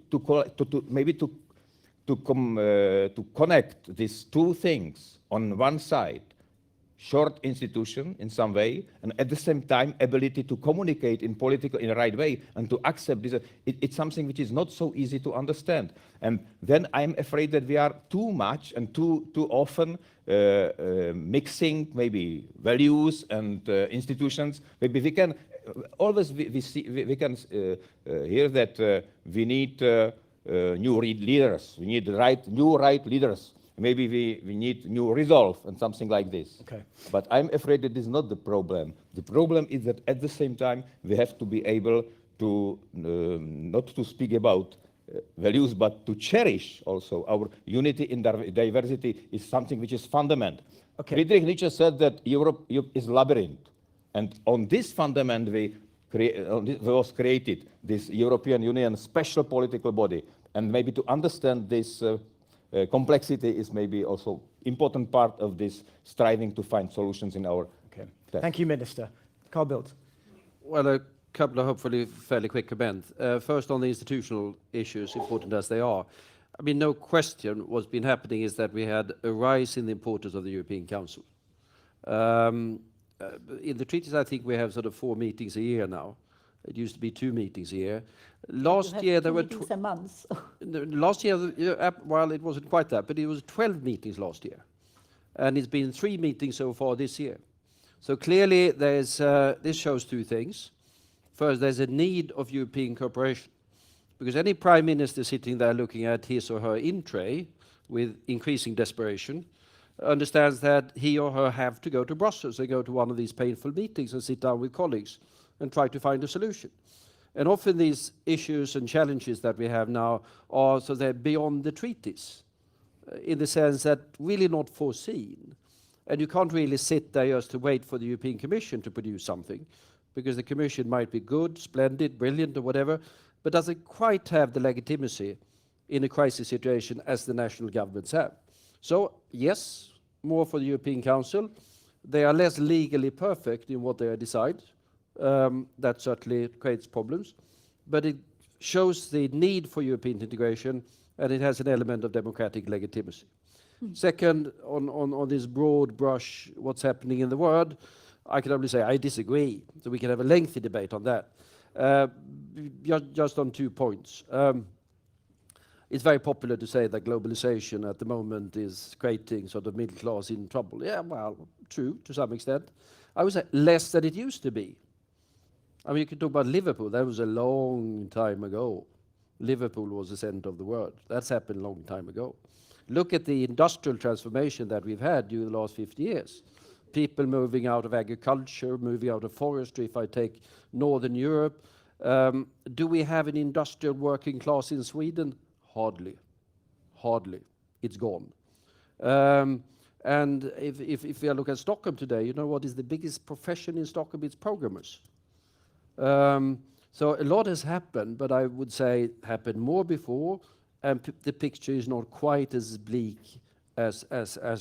connect these two things on one side, short institution in some way, and at the same time ability to communicate in the right way and to accept this. It's something which is not so easy to understand. And then I'm afraid that we are too much and too often mixing maybe values and institutions. Maybe we can always we can hear that we need new leaders. We need new right leaders. Maybe we need new resolve and something like this. Okay. But I'm afraid that is not the problem. The problem is that at the same time, we have to be able to not to speak about values, but to cherish also our unity in diversity is something which is fundamental. Okay. Friedrich Nietzsche said that Europe is labyrinth. And on this fundament, was created this European Union special political body. And maybe to understand this complexity is maybe also important part of this striving to find solutions in our Okay. test. Thank you, Minister. Carl Bildt. Well, a couple of hopefully fairly quick comments. First, on the institutional issues, important as they are. I mean, no question what's been happening is that we had a rise in the importance of the European Council. In the treaties, I think we have sort of 4 meetings a year now. It used to be 2 meetings a year. Last year there were a month. last year, well, it wasn't quite that, but it was 12 meetings last year, and it's been 3 meetings so far this year. So clearly, there's this shows 2 things. First, there's a need of European cooperation, because any prime minister sitting there looking at his or her in tray with increasing desperation understands that he or her have to go to Brussels and go to one of these painful meetings and sit down with colleagues and try to find a solution. And often these issues and challenges that we have now are so they're beyond the treaties, in the sense that really not foreseen. And you can't really sit there just to wait for the European Commission to produce something, because the Commission might be good, splendid, brilliant, or whatever, but doesn't quite have the legitimacy in a crisis situation as the national governments have. So, yes, more for the European Council. They are less legally perfect in what they decide. That certainly creates problems. But it shows the need for European integration, and it has an element of democratic legitimacy. Second, on this broad brush, what's happening in the world, I can only say I disagree. So we can have a lengthy debate on that. Just on 2 points. It's very popular to say that globalization at the moment is creating sort of middle class in trouble. Yeah, well, true, to some extent. I would say less than it used to be. I mean, you can talk about Liverpool. That was a long time ago. Liverpool was the center of the world. That's happened a long time ago. Look at the industrial transformation that we've had during the last 50 years. People moving out of agriculture, moving out of forestry, if I take Northern Europe. Do we have an industrial working class in Sweden? Hardly. Hardly. It's gone. And if we look at Stockholm today, you know what is the biggest profession in Stockholm? It's programmers. So a lot has happened, but I would say happened more before, and the picture is not quite as bleak as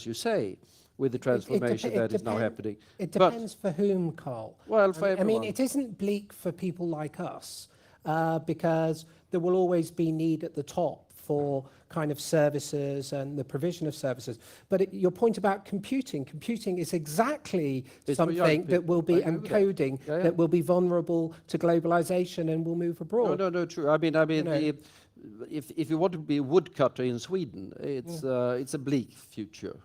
you say, with the transformation that is now happening. It depends for whom, Carl. Well, for everyone. I mean, it isn't bleak for people like us, because there will always be need at the top for kind of services and the provision of services. But your point about computing is exactly something that will be encoding, that will be vulnerable to globalization and will move abroad. No, true. I mean, you know, if you want to be a woodcutter in Sweden, it's a bleak future.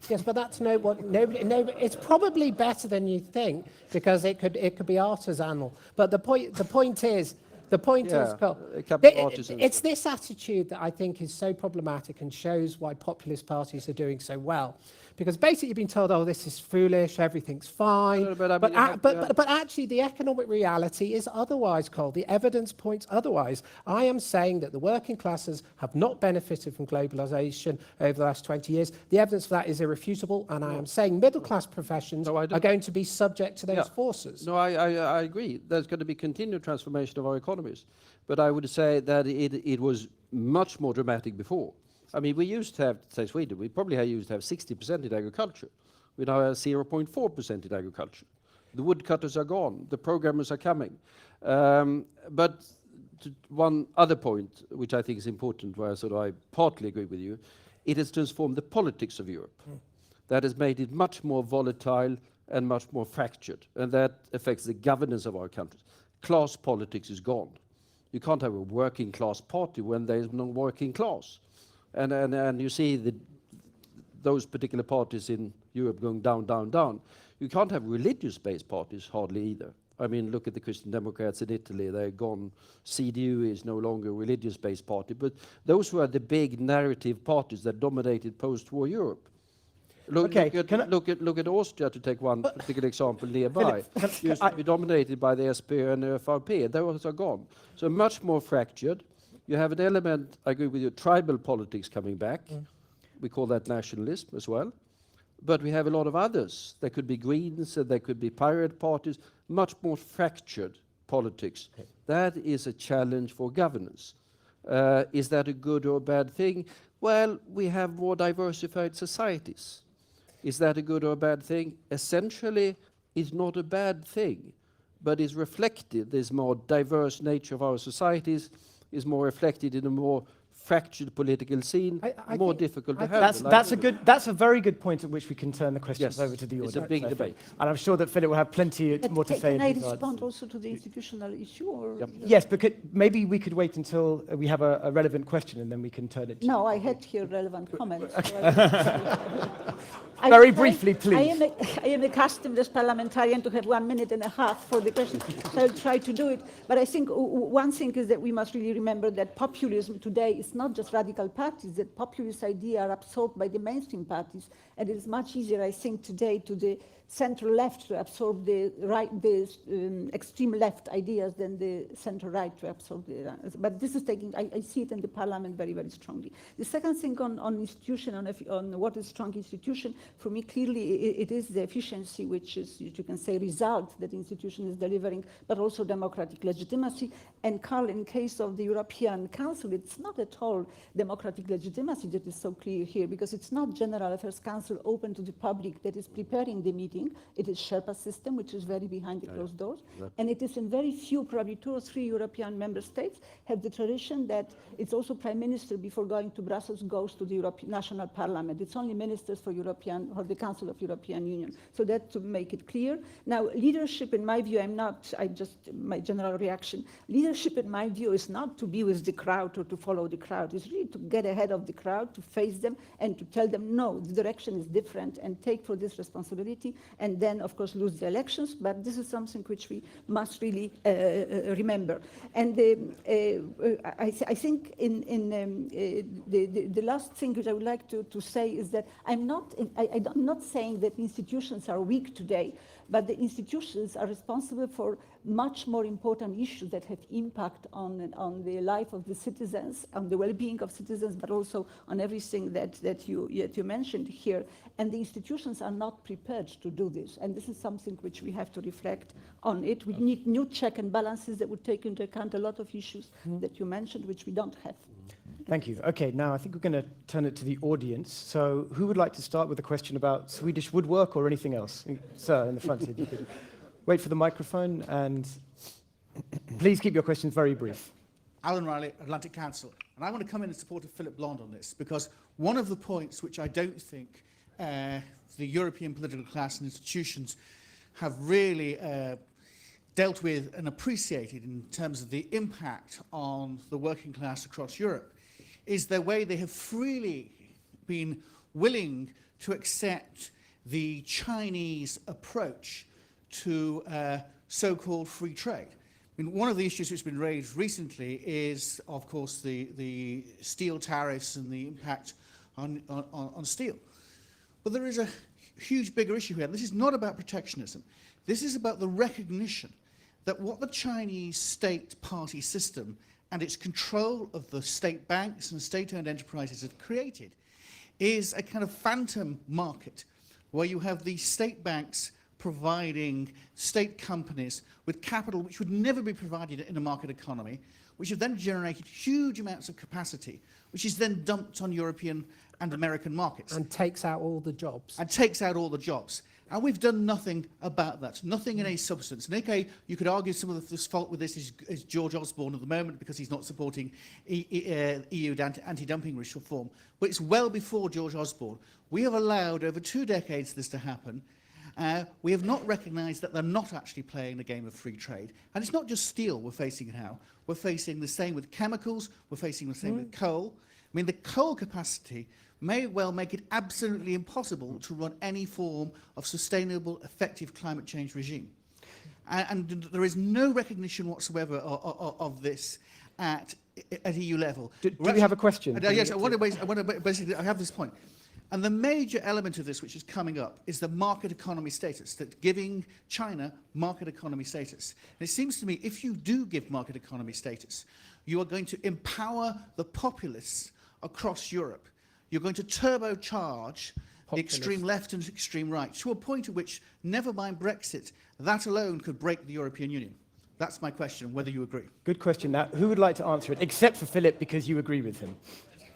Yes, but that's it's probably better than you think, because it could be artisanal. But the point is, Carl, it's this attitude that I think is so problematic and shows why populist parties are doing so well. Because basically you've been told, oh, this is foolish, everything's fine. No, but actually the economic reality is otherwise, Carl. The evidence points otherwise. I am saying that the working classes have not benefited from globalization over the last 20 years. The evidence for that is irrefutable, and I am saying middle class professions are going to be subject to those forces. No, I agree. There's going to be continued transformation of our economies. But I would say that it was much more dramatic before. I mean, we used to have, say Sweden, we probably used to have 60% in agriculture. We now have 0.4% in agriculture. The woodcutters are gone. The programmers are coming. But one other point, which I think is important, where I partly agree with you, it has transformed the politics of Europe. That has made it much more volatile and much more fractured. And that affects the governance of our countries. Class politics is gone. You can't have a working class party when there is no working class. And you see those particular parties in Europe going down, down, down. You can't have religious-based parties hardly either. I mean, look at the Christian Democrats in Italy. They're gone. CDU is no longer a religious-based party. But those were the big narrative parties that dominated post-war Europe. Look at Austria, to take one particular example nearby. Used to be dominated by the SP and the FRP. Those are gone. So much more fractured. You have an element, I agree with you, tribal politics coming back. We call that nationalism as well. But we have a lot of others. There could be Greens, and there could be pirate parties, much more fractured politics. That is a challenge for governance. Is that a good or a bad thing? Well, we have more diversified societies. Is that a good or a bad thing? Essentially, it's not a bad thing, but is reflected. This more diverse nature of our societies is more reflected in a more fractured political scene, more difficult to handle. That's a very good point at which we can turn the questions over to the audience. It's a big debate. And I'm sure that Philip will have plenty more to say. Can I respond also to the institutional issue? Or Yes, but maybe we could wait until we have a relevant question and then we can turn it to No, I had here relevant comments. Very briefly, please. I am accustomed as parliamentarian to have 1.5 minutes for the question, so I'll try to do it. But I think one thing is that we must really remember that populism today is not just radical parties, that populist ideas are absorbed by the mainstream parties, and it is much easier, I think, today to the center left to absorb the extreme left ideas than the center right to absorb the. But this is taking, I see it in the parliament very, very strongly. The second thing on institution, on what is strong institution, for me clearly it is the efficiency, which is, you can say, result that the institution is delivering, but also democratic legitimacy. And Carl, in case of the European Council, it's not at all democratic legitimacy that is so clear here, because it's not General Affairs Council open to the public that is preparing the meeting. It is Sherpa system, which is very behind the closed doors. And it is in very few, probably 2 or 3 European member states have the tradition that it's also Prime Minister before going to Brussels goes to the European National Parliament. It's only ministers for the Council of European Union. So that to make it clear. Now, leadership, in my view, my general reaction, leadership, in my view, is not to be with the crowd or to follow the crowd. It's really to get ahead of the crowd, to face them, and to tell them, no, the direction is different, and take for this responsibility, and then, of course, lose the elections. But this is something which we must really remember. And I think the last thing which I would like to say is that I'm not saying that institutions are weak today, but the institutions are responsible for much more important issues that have impact on the life of the citizens, on the well-being of citizens, but also on everything that you mentioned here. And the institutions are not prepared to do this. And this is something which we have to reflect on it. We need new check and balances that would take into account a lot of issues that you mentioned, which we don't have. Thank you. Okay, now I think we're going to turn it to the audience. So who would like to start with a question about Swedish woodwork or anything else? Sir, in the front, if you could wait for the microphone, and please keep your questions very brief. Alan Riley, Atlantic Council. And I want to come in support of Philip Blond on this, because one of the points which I don't think the European political class and institutions have really dealt with and appreciated in terms of the impact on the working class across Europe is the way they have freely been willing to accept the Chinese approach to so-called free trade. I mean, one of the issues which has been raised recently is, of course, the steel tariffs and the impact on steel. But there is a huge bigger issue here. This is not about protectionism. This is about the recognition that what the Chinese state party system and its control of the state banks and state-owned enterprises have created is a kind of phantom market where you have the state banks providing state companies with capital which would never be provided in a market economy, which have then generated huge amounts of capacity, which is then dumped on European and American markets. And takes out all the jobs. And takes out all the jobs. And we've done nothing about that, nothing in any substance. And okay, you could argue some of this fault with this is George Osborne at the moment because he's not supporting EU anti-dumping reform. But it's well before George Osborne. We have allowed over 2 decades this to happen. We have not recognised that they're not actually playing the game of free trade. And it's not just steel we're facing now. We're facing the same with chemicals. We're facing the same with coal. I mean, the coal capacity may well make it absolutely impossible to run any form of sustainable, effective climate change regime. And there is no recognition whatsoever of this at EU level. Do we have a question? Yes, I have this point. And the major element of this which is coming up is the market economy status, that giving China market economy status. And it seems to me if you do give market economy status, you are going to empower the populists across Europe. You're going to turbocharge the extreme left and extreme right to a point at which, never mind Brexit, that alone could break the European Union. That's my question, whether you agree. Good question. Now, who would like to answer it, except for Philip, because you agree with him?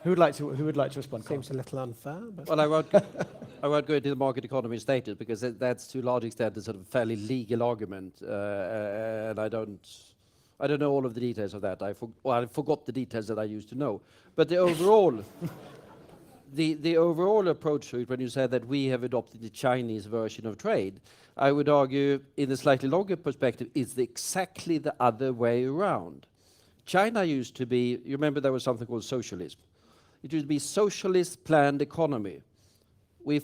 Who would like to respond? Seems a little unfair. But Well, I won't go into the market economy status because that's to a large extent a sort of fairly legal argument, and I don't know all of the details of that. I forgot the details that I used to know. But the overall, the overall approach to it, when you said that we have adopted the Chinese version of trade, I would argue, in a slightly longer perspective, it's exactly the other way around. China used to be, you remember there was something called socialism. It used to be socialist planned economy. We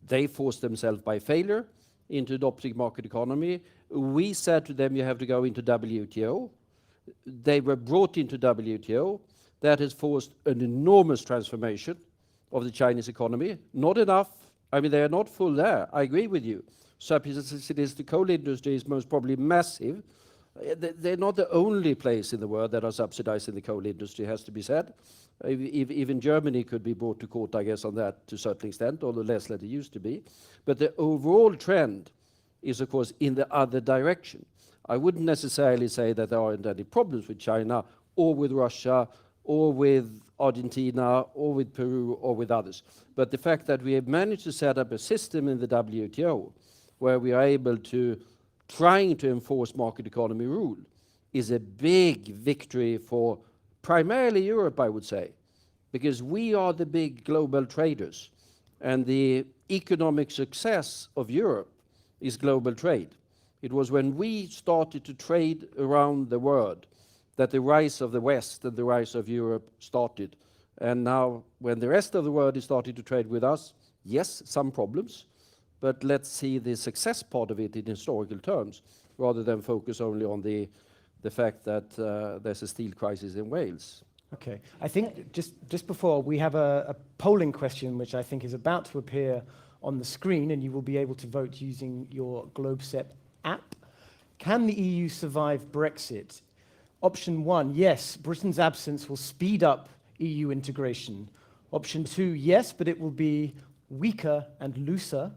They forced themselves by failure into adopting market economy. We said to them, you have to go into WTO. They were brought into WTO. That has forced an enormous transformation of the Chinese economy. Not enough. I mean, they are not full there. I agree with you. Subsidies, the coal industry is most probably massive. They're not the only place in the world that are subsidizing the coal industry, has to be said. Even Germany could be brought to court, I guess, on that to a certain extent, although less than it used to be. But the overall trend is, of course, in the other direction. I wouldn't necessarily say that there aren't any problems with China or with Russia or with Argentina or with Peru or with others. But the fact that we have managed to set up a system in the WTO where we are able to trying to enforce market economy rule is a big victory for primarily Europe, I would say, because we are the big global traders, and the economic success of Europe is global trade. It was when we started to trade around the world that the rise of the West and the rise of Europe started. And now, when the rest of the world is starting to trade with us, yes, some problems, but let's see the success part of it in historical terms, rather than focus only on the fact that there's a steel crisis in Wales. Okay, I think just before, we have a polling question which I think is about to appear on the screen, and you will be able to vote using your GlobSec app. Can the EU survive Brexit? Option 1, yes, Britain's absence will speed up EU integration. Option 2, yes, but it will be weaker and looser.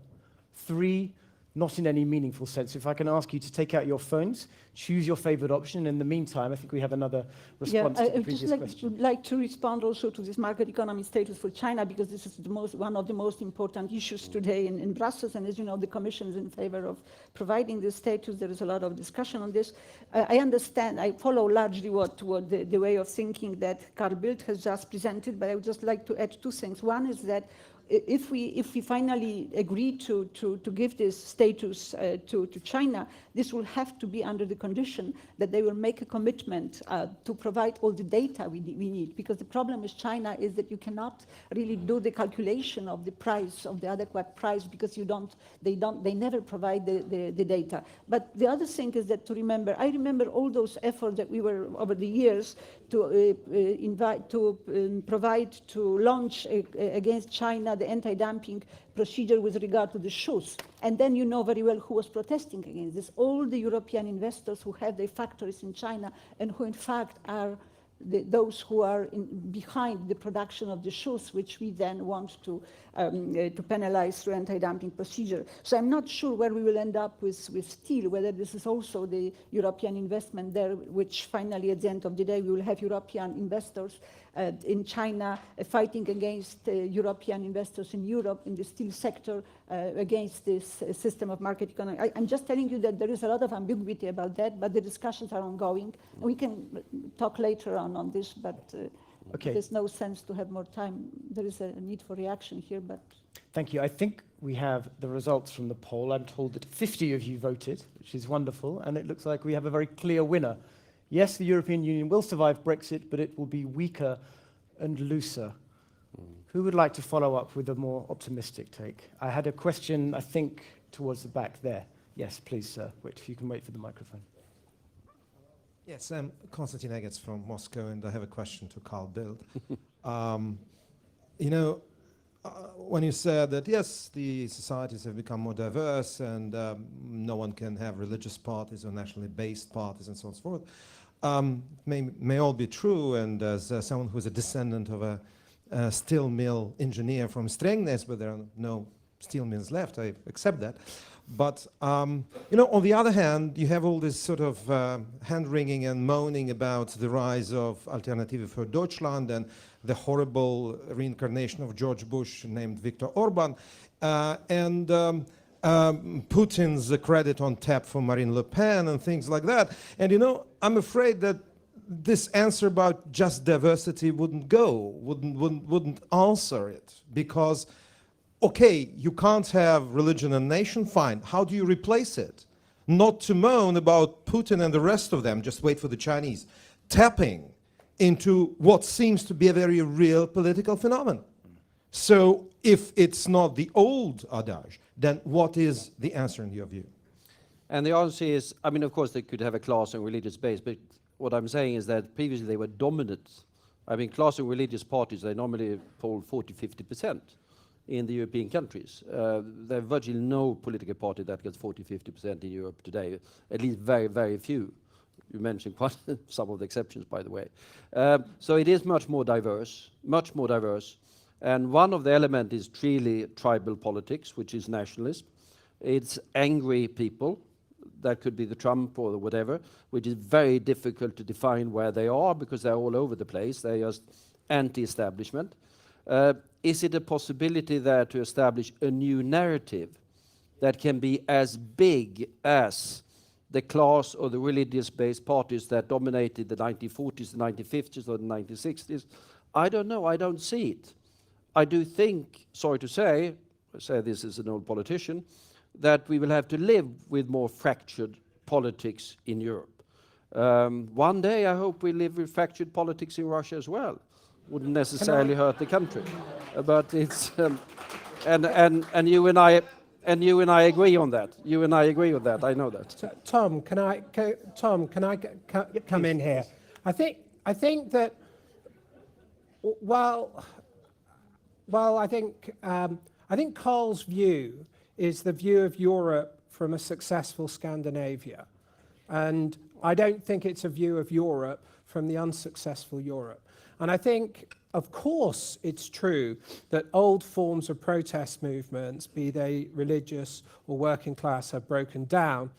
3, not in any meaningful sense. If I can ask you to take out your phones, choose your favorite option. In the meantime, I think we have another response to the previous question. I would like to respond also to this market economy status for China, because this is one of the most important issues today in Brussels. And as you know, the Commission is in favor of providing this status. There is a lot of discussion on this. I understand, I follow largely what the way of thinking that Carl Bildt has just presented, but I would just like to add 2 things. One is that if we finally agree to give this status to China, this will have to be under the condition that they will make a commitment to provide all the data we need. Because the problem with China is that you cannot really do the calculation of the price, of the adequate price, because they never provide the data. But the other thing is that I remember all those efforts that we were over the years to provide, to launch against China the anti-dumping procedure with regard to the shoes. And then you know very well who was protesting against this. All the European investors who have their factories in China and who in fact are those who are behind the production of the shoes, which we then want to penalize through anti-dumping procedure. So I'm not sure where we will end up with steel, whether this is also the European investment there, which finally at the end of the day we will have European investors in China fighting against European investors in Europe in the steel sector against this system of market economy. I'm just telling you that there is a lot of ambiguity about that, but the discussions are ongoing. We can talk later on this, but okay. There's no sense to have more time. There is a need for reaction here, but... Thank you. I think we have the results from the poll. I'm told that 50 of you voted, which is wonderful, and it looks like we have a very clear winner. Yes, the European Union will survive Brexit, but it will be weaker and looser. Who would like to follow up with a more optimistic take? I had a question, I think, towards the back there. Yes, please, sir. Wait, if you can wait for the microphone. Yes, I'm Konstantin Egetz from Moscow, and I have a question to Carl Bildt. When you said that, yes, the societies have become more diverse and no one can have religious parties or nationally based parties and so on and so forth, may all be true, and as someone who's a descendant of a steel mill engineer from Strängnäs, but there are no steel mills left, I accept that. But, on the other hand, you have all this sort of hand-wringing and moaning about the rise of Alternative für Deutschland and the horrible reincarnation of George Bush named Viktor Orban, and Putin's credit on tap for Marine Le Pen and things like that. And, I'm afraid that this answer about just diversity wouldn't answer it, because okay, you can't have religion and nation, fine. How do you replace it? Not to moan about Putin and the rest of them, just wait for the Chinese, tapping into what seems to be a very real political phenomenon. So if it's not the old adage, then what is the answer in your view? And the answer is, I mean, of course, they could have a class and religious base, but what I'm saying is that previously they were dominant. I mean, class and religious parties, they normally poll 40-50% in the European countries. There are virtually no political party that gets 40-50% in Europe today, at least very, very few. You mentioned quite some of the exceptions, by the way. So it is much more diverse, much more diverse. And one of the elements is really tribal politics, which is nationalism. It's angry people. That could be the Trump or whatever, which is very difficult to define where they are because they're all over the place. They're just anti-establishment. Is it a possibility there to establish a new narrative that can be as big as the class or the religious-based parties that dominated the 1940s, the 1950s, or the 1960s? I don't know. I don't see it. I do think, sorry to say, I say this as an old politician, that we will have to live with more fractured politics in Europe. One day I hope we live with fractured politics in Russia as well. Wouldn't necessarily hurt the country, but it's and you and I agree on that. You and I agree on that. I know that. So, Tom, can I come in here? I think that I think Carl's view is the view of Europe from a successful Scandinavia. And I don't think it's a view of Europe from the unsuccessful Europe. And I think, of course, it's true that old forms of protest movements, be they religious or working class, have broken down.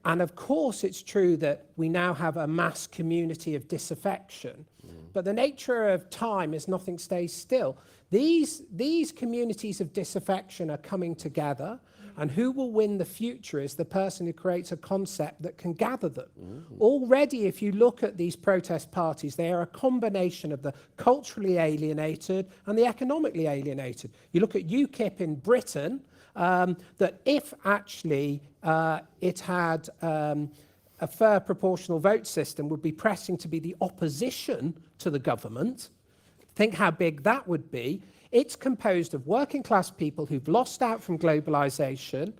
And of course, it's true that we now have a mass community of disaffection. But the nature of time is nothing stays still. These communities of disaffection are coming together, and who will win the future is the person who creates a concept that can gather them. Already, if you look at these protest parties, they are a combination of the culturally alienated and the economically alienated. You look at UKIP in Britain, that if actually it had a fair proportional vote system, would be pressing to be the opposition to the government. Think how big that would be. It's composed of working class people who've lost out from globalization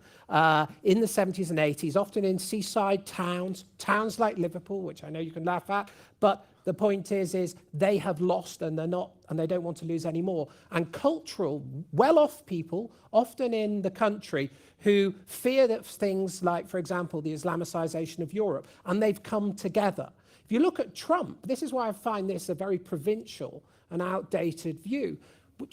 in the 70s and 80s, often in seaside towns like Liverpool, which I know you can laugh at, but the point is they have lost and they don't want to lose anymore. And cultural, well-off people, often in the country, who fear that things like, for example, the Islamicization of Europe, and they've come together. If you look at Trump, this is why I find this a very provincial and outdated view.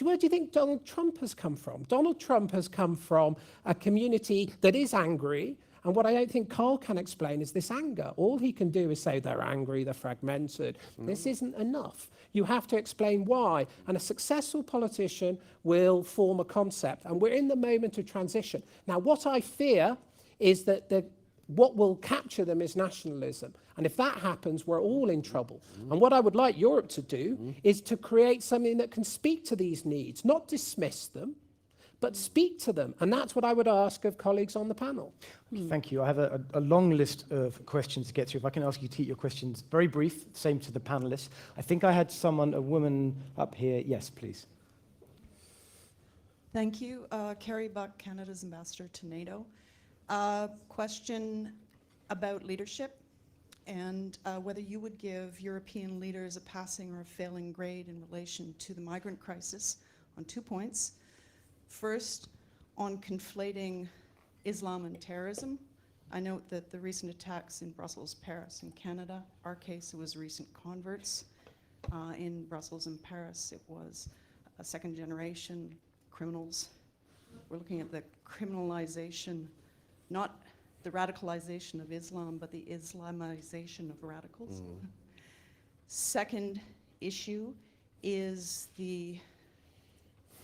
Where do you think Donald Trump has come from? Donald Trump has come from a community that is angry, and what I don't think Carl can explain is this anger. All he can do is say they're angry, they're fragmented. This isn't enough. You have to explain why, and a successful politician will form a concept, and we're in the moment of transition. Now, what I fear is that what will capture them is nationalism. And if that happens, we're all in trouble. And what I would like Europe to do is to create something that can speak to these needs, not dismiss them, but speak to them. And that's what I would ask of colleagues on the panel. Thank you. I have a long list of questions to get through. If I can ask you to keep your questions very brief, same to the panelists. I think I had a woman up here. Yes, please. Thank you. Carrie Buck, Canada's ambassador to NATO. Question about leadership and whether you would give European leaders a passing or a failing grade in relation to the migrant crisis on 2 points. First, on conflating Islam and terrorism. I note that the recent attacks in Brussels, Paris, and Canada, our case, it was recent converts. In Brussels and Paris, it was a second-generation criminals. We're looking at the criminalization, not the radicalization of Islam, but the Islamization of radicals. Second issue is the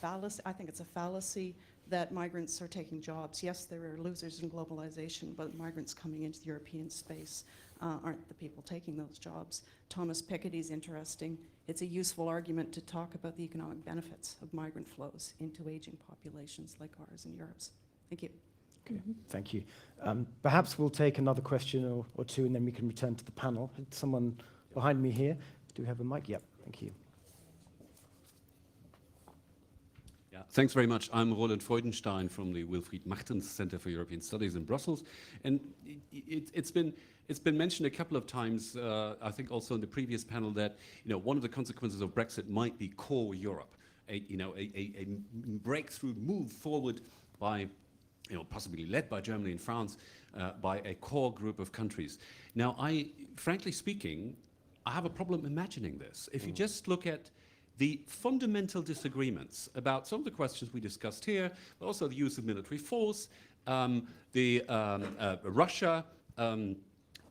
fallacy, I think it's a fallacy, that migrants are taking jobs. Yes, there are losers in globalization, but migrants coming into the European space aren't the people taking those jobs. Thomas Piketty's interesting. It's a useful argument to talk about the economic benefits of migrant flows into aging populations like ours and Europe's. Thank you. Okay, thank you. Perhaps we'll take another question or two, and then we can return to the panel. Someone behind me here. Do we have a mic? Yep, thank you. Thanks very much. I'm Roland Freudenstein from the Wilfried Martens Center for European Studies in Brussels. And it's been mentioned a couple of times, I think also in the previous panel, that one of the consequences of Brexit might be core Europe, a breakthrough move forward by, possibly led by Germany and France, by a core group of countries. Now, frankly speaking, I have a problem imagining this. If you just look at the fundamental disagreements about some of the questions we discussed here, but also the use of military force, Russia,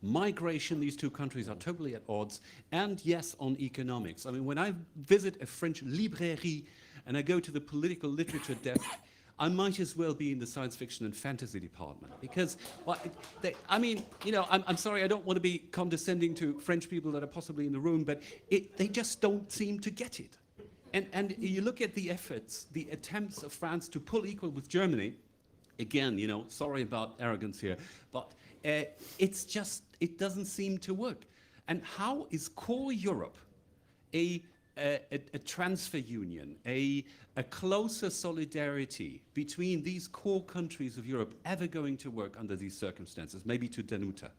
migration, these two countries are totally at odds, and yes, on economics. I mean, when I visit a French librairie and I go to the political literature desk, I might as well be in the science fiction and fantasy department because, I'm sorry, I don't want to be condescending to French people that are possibly in the room, but they just don't seem to get it. And you look at the efforts, the attempts of France to pull equal with Germany, again, sorry about arrogance here, but it doesn't seem to work. And how is core Europe a transfer union, a closer solidarity between these core countries of Europe ever going to work under these circumstances? Maybe to Danuta.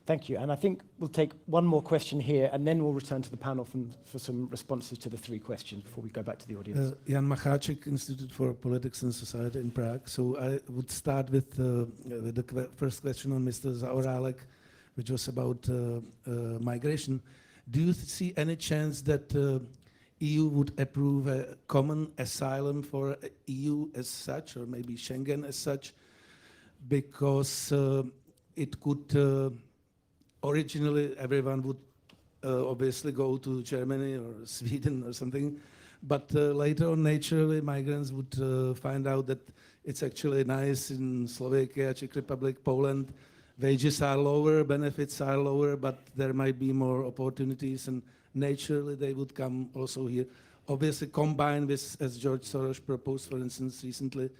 Thank you. And I think we'll take one more question here, and then we'll return to the panel for some responses to the three questions before we go back to the audience. Jan Macháček, Institute for Politics and Society in Prague. So I would start with the first question on Mr. Zaorálek, which was about migration. Do you see any chance that EU would approve a common asylum for EU as such, or maybe Schengen as such, because it could originally everyone would obviously go to Germany or Sweden or something, but later on naturally migrants would find out that it's actually nice in Slovakia, Czech Republic, Poland. Wages are lower, benefits are lower, but there might be more opportunities, and naturally they would come also here. Obviously combined with, as George Soros proposed, for instance, recently,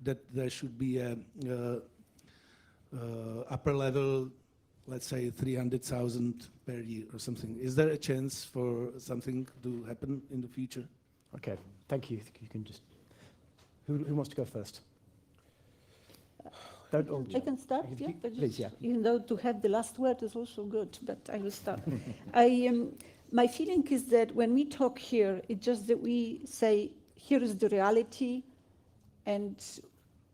that there should be a upper level, let's say 300,000 per year or something. Is there a chance for something to happen in the future? Okay, thank you. You can just, who wants to go first? I can start, yeah. Please, yeah. Even though to have the last word is also good, but I will start. My feeling is that when we talk here, it's just that we say, here is the reality, and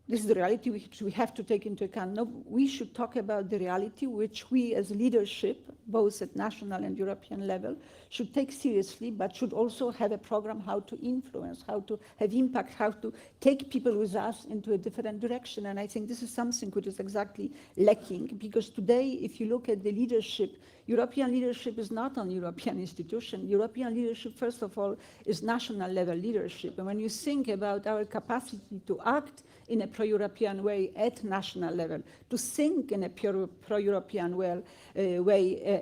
this is the reality which we have to take into account. No, we should talk about the reality which we as leadership, both at national and European level, should take seriously, but should also have a program how to influence, how to have impact, how to take people with us into a different direction. And I think this is something which is exactly lacking, because today, if you look at the leadership, European leadership is not an European institution. European leadership, first of all, is national level leadership. And when you think about our capacity to act in a pro-European way at national level, to think in a pro-European way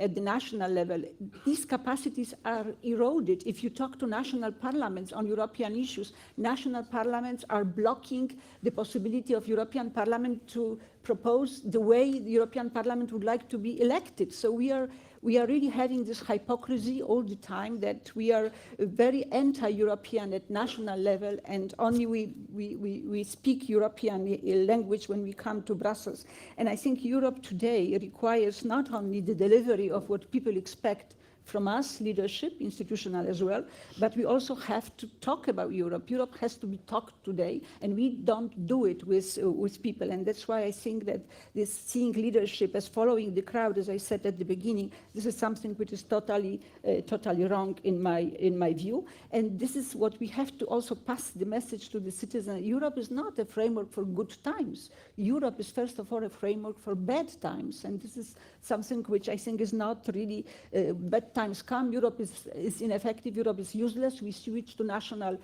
at the national level, these capacities are eroded. If you talk to national parliaments on European issues, national parliaments are blocking the possibility of European Parliament to propose the way the European Parliament would like to be elected. So we are really having this hypocrisy all the time that we are very anti-European at national level, and only we speak European language when we come to Brussels. And I think Europe today requires not only the delivery of what people expect from us, leadership, institutional as well, but we also have to talk about Europe. Europe has to be talked today, and we don't do it with people. And that's why I think that this seeing leadership as following the crowd, as I said at the beginning, this is something which is totally wrong in my view. And this is what we have to also pass the message to the citizen. Europe is not a framework for good times. Europe is first of all a framework for bad times. And this is something which I think is not really bad times come. Europe is ineffective. Europe is useless. We switch to nationalism,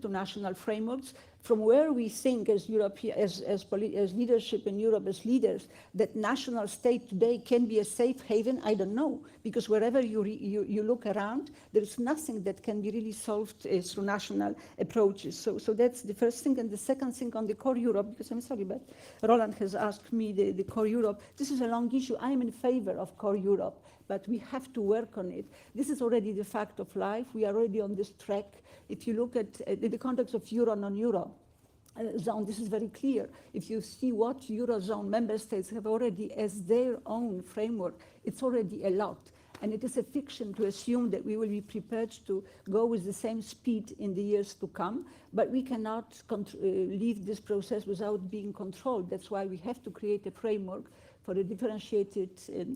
to national frameworks. From where we think as Europe, as leadership in Europe, as leaders, that national state today can be a safe haven, I don't know. Because wherever you look around, there is nothing that can be really solved through national approaches. So that's the first thing. And the second thing on the core Europe, because I'm sorry, but Roland has asked me the core Europe. This is a long issue. I am in favor of core Europe. but we have to work on it. This is already the fact of life. We are already on this track. If you look at in the context of euro, non-euro zone, this is very clear. If you see what Eurozone member states have already as their own framework, it's already a lot. And it is a fiction to assume that we will be prepared to go with the same speed in the years to come, but we cannot leave this process without being controlled. That's why we have to create a framework for a differentiated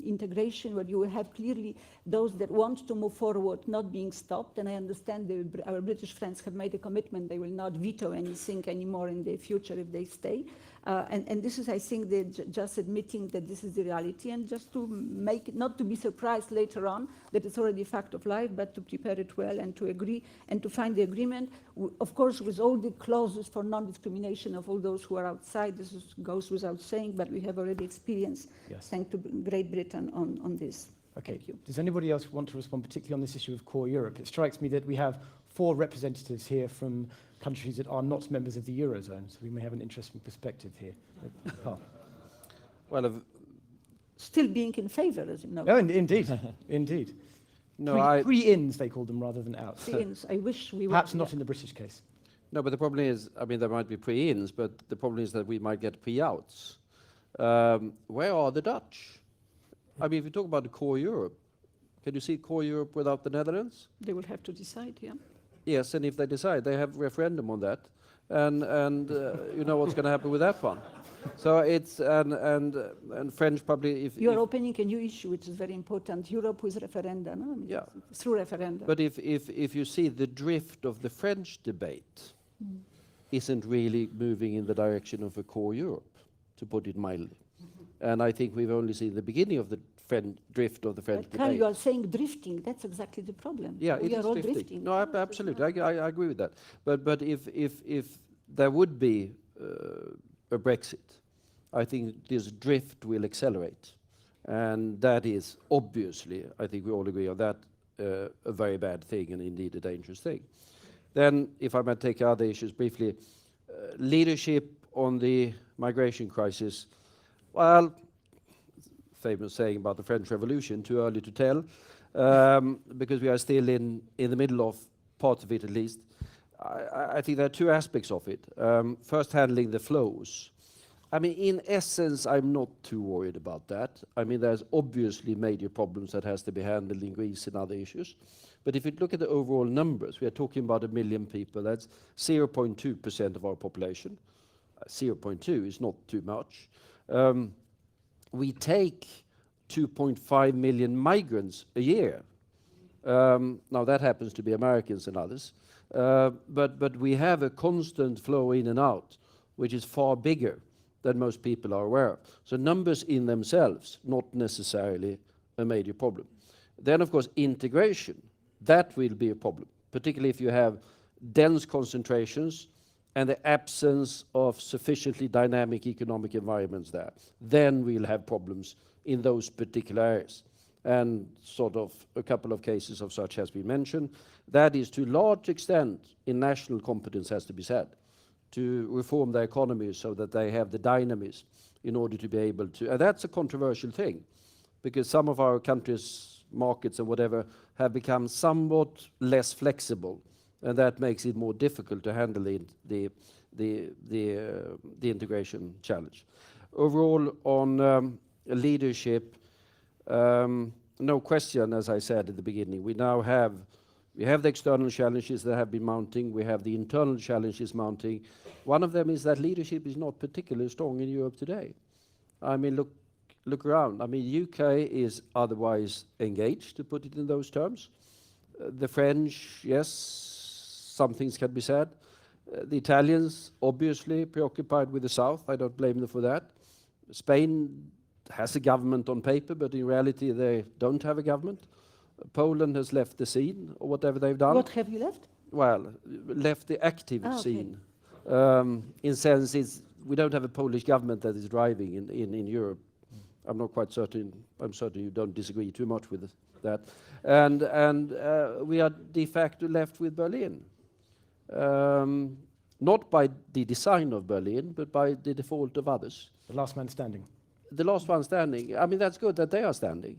integration where you will have clearly those that want to move forward not being stopped. And I understand our British friends have made a commitment they will not veto anything anymore in the future if they stay. And this is, I think, just admitting that this is the reality, and just to make, not to be surprised later on that it's already a fact of life, but to prepare it well and to agree and to find the agreement, of course, with all the clauses for non-discrimination of all those who are outside. This goes without saying, but we have already experienced, thanks to Great Britain, on this. Okay. Thank you. Does anybody else want to respond, particularly on this issue of core Europe? It strikes me that we have 4 representatives here from countries that are not members of the Eurozone, so we may have an interesting perspective here. Carl. Well, Still being in favor, as you know. Oh, indeed, indeed. no, Pre-ins, they call them, rather than outs. Pre-ins. I wish we were. Perhaps not in the British case. No, but the problem is, I mean, there might be pre-ins, but the problem is that we might get pre-outs. Where are the Dutch? I mean, if you talk about the core Europe, can you see core Europe without the Netherlands? They will have to decide, yeah. Yes, and if they decide, they have referendum on that, and you know what's going to happen with that one. So it's and French probably if You are opening a new issue, which is very important. Europe with referenda, no? I mean, Yeah. through referenda. But if you see the drift of the French debate isn't really moving in the direction of a core Europe, to put it mildly. And I think we've only seen the beginning of the drift of the French But Carl, debate. you are saying drifting. That's exactly the problem. Yeah, we it are is all drifting. drifting. No, absolutely, I agree with that. But if there would be a Brexit, I think this drift will accelerate, and that is obviously, I think we all agree on that, a very bad thing and indeed a dangerous thing. Then, if I might take other issues briefly, leadership on the migration crisis. Well, famous saying about the French Revolution, too early to tell, because we are still in the middle of parts of it at least. I think there are 2 aspects of it. First, handling the flows. I mean, in essence, I'm not too worried about that. I mean, there's obviously major problems that has to be handled in Greece and other issues. But if you look at the overall numbers, we are talking about 1 million people. That's 0.2% of our population. 0.2 is not too much. We take 2.5 million migrants a year. Now that happens to be Americans and others, but we have a constant flow in and out, which is far bigger than most people are aware of. So numbers in themselves, not necessarily a major problem. Then, of course, integration, that will be a problem, particularly if you have dense concentrations and the absence of sufficiently dynamic economic environments there. Then we'll have problems in those particular areas. And sort of a couple of cases of such has been mentioned. That is to a large extent in national competence, has to be said, to reform their economies so that they have the dynamism in order to be able to, and that's a controversial thing, because some of our countries' markets and whatever have become somewhat less flexible, and that makes it more difficult to handle the integration challenge. Overall, on leadership, no question, as I said at the beginning, we have the external challenges that have been mounting, we have the internal challenges mounting. One of them is that leadership is not particularly strong in Europe today. I mean, look around. I mean, UK is otherwise engaged, to put it in those terms. The French, yes, some things can be said. The Italians, obviously preoccupied with the South. I don't blame them for that. Spain has a government on paper, but in reality they don't have a government. Poland has left the scene, or whatever they've done. What have you left? Well, left the active okay. scene. In sense, we don't have a Polish government that is driving in Europe. I'm not quite certain. I'm certain you don't disagree too much with that. And we are de facto left with Berlin. Not by the design of Berlin, but by the default of others. The last man standing. the last one standing, I mean, that's good that they are standing.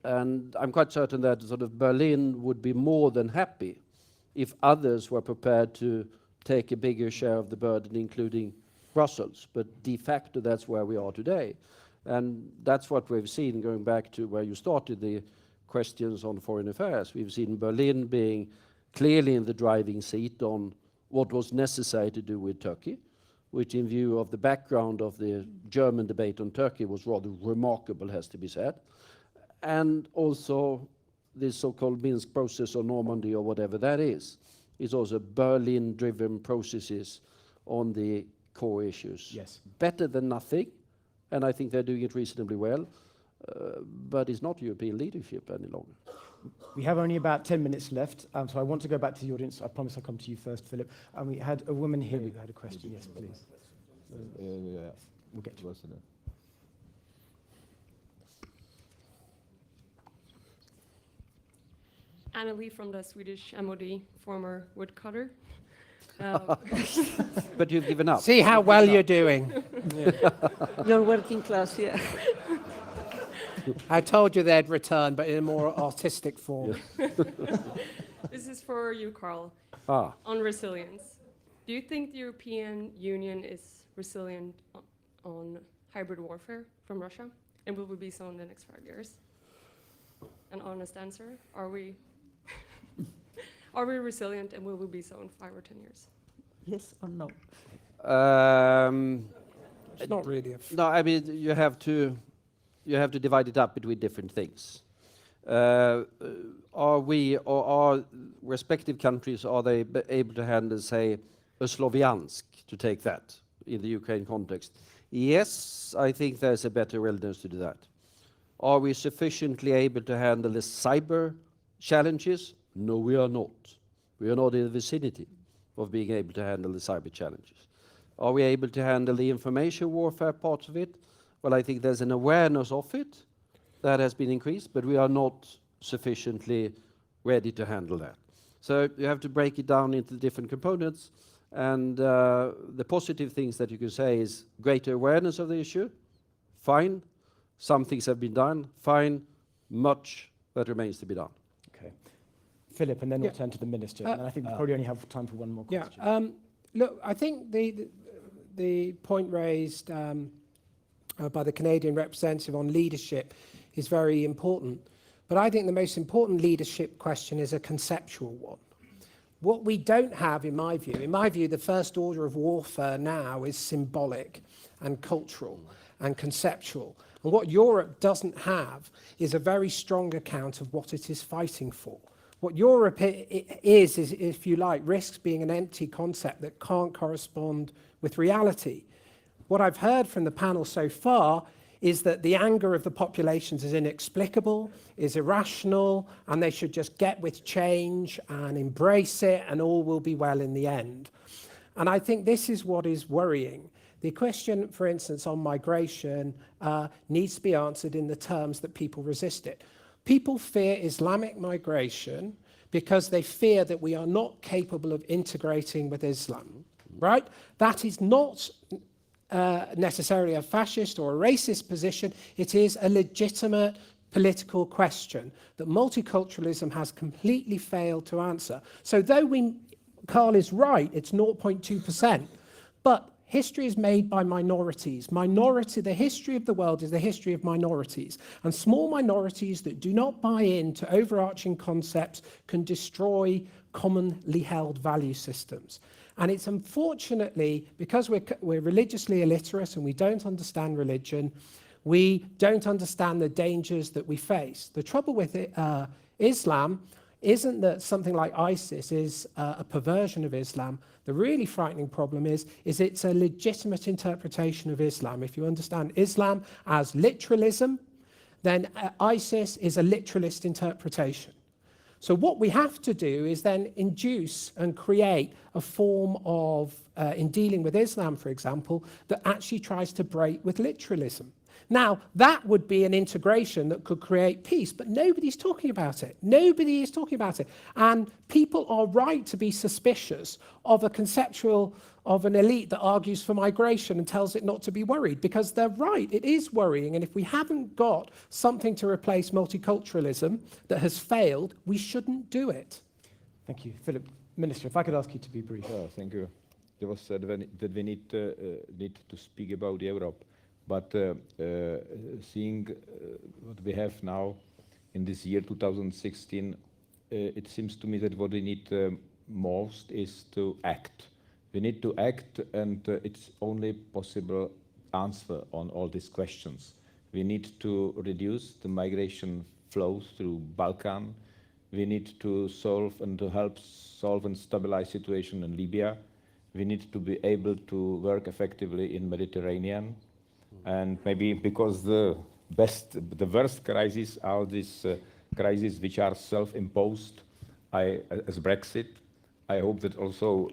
And I'm quite certain that sort of Berlin would be more than happy if others were prepared to take a bigger share of the burden, including Brussels. But de facto, that's where we are today. And that's what we've seen, going back to where you started the questions on foreign affairs. We've seen Berlin being clearly in the driving seat on what was necessary to do with Turkey, which in view of the background of the German debate on Turkey was rather remarkable, has to be said. And also this so-called Minsk process or Normandy or whatever that is also Berlin-driven processes on the core issues. Yes. Better than nothing, and I think they're doing it reasonably well, but it's not European leadership any longer. We have only about 10 minutes left, so I want to go back to the audience. I promise I'll come to you first, Philip. And we had a woman here who had a question. Yes, please. We'll get to it. Annalie from the Swedish MOD, former woodcutter. But you've given up. See how well you're doing. You're working class, yeah. I told you they'd return, but in a more artistic form. This is for you, Carl, on resilience. Do you think the European Union is resilient on hybrid warfare from Russia? And will we be so in the next 5 years? An honest answer. Are we resilient, and will we be so in 5 or 10 years? Yes or no? It's not really no, I mean, you have to divide it up between different things. Are we, or are respective countries, are they able to handle, say, a Sloviansk, to take that in the Ukraine context? Yes, I think there's a better willingness to do that. Are we sufficiently able to handle the cyber challenges? No, we are not. We are not in the vicinity of being able to handle the cyber challenges. Are we able to handle the information warfare part of it? Well, I think there's an awareness of it that has been increased, but we are not sufficiently ready to handle that. So you have to break it down into different components, and the positive things that you can say is greater awareness of the issue, fine. Some things have been done, fine. Much that remains to be done. Okay. Philip, and then we'll turn to the Minister. And I think we probably only have time for one more question. Look, I think the point raised by the Canadian representative on leadership is very important. But I think the most important leadership question is a conceptual one. What we don't have, in my view, the first order of warfare now is symbolic and cultural and conceptual. And what Europe doesn't have is a very strong account of what it is fighting for. What Europe is, if you like, risks being an empty concept that can't correspond with reality. What I've heard from the panel so far is that the anger of the populations is inexplicable, is irrational, and they should just get with change and embrace it, and all will be well in the end. And I think this is what is worrying. The question, for instance, on migration needs to be answered in the terms that people resist it. People fear Islamic migration because they fear that we are not capable of integrating with Islam, right? That is not necessarily a fascist or a racist position. It is a legitimate political question that multiculturalism has completely failed to answer. So though Carl is right, it's 0.2%, but history is made by minorities. The history of the world is the history of minorities. And small minorities that do not buy into overarching concepts can destroy commonly held value systems. And it's unfortunately, because we're religiously illiterate and we don't understand religion, we don't understand the dangers that we face. The trouble with Islam isn't that something like ISIS is a perversion of Islam. The really frightening problem is it's a legitimate interpretation of Islam. If you understand Islam as literalism, then ISIS is a literalist interpretation. So what we have to do is then induce and create a form of, in dealing with Islam, for example, that actually tries to break with literalism. Now, that would be an integration that could create peace, but nobody's talking about it. Nobody is talking about it. And people are right to be suspicious of a conceptual, of an elite that argues for migration and tells it not to be worried, because they're right, it is worrying. And if we haven't got something to replace multiculturalism that has failed, we shouldn't do it. Thank you. Philip, Minister, if I could ask you to be brief. Thank you. There was said that we need to speak about Europe, but seeing what we have now in this year 2016, it seems to me that what we need most is to act. We need to act, and it's only possible answer on all these questions. We need to reduce the migration flows through Balkan. We need to solve and to help solve and stabilize situation in Libya. We need to be able to work effectively in Mediterranean. And maybe because the worst crises are these crises which are self-imposed, as Brexit. I hope that also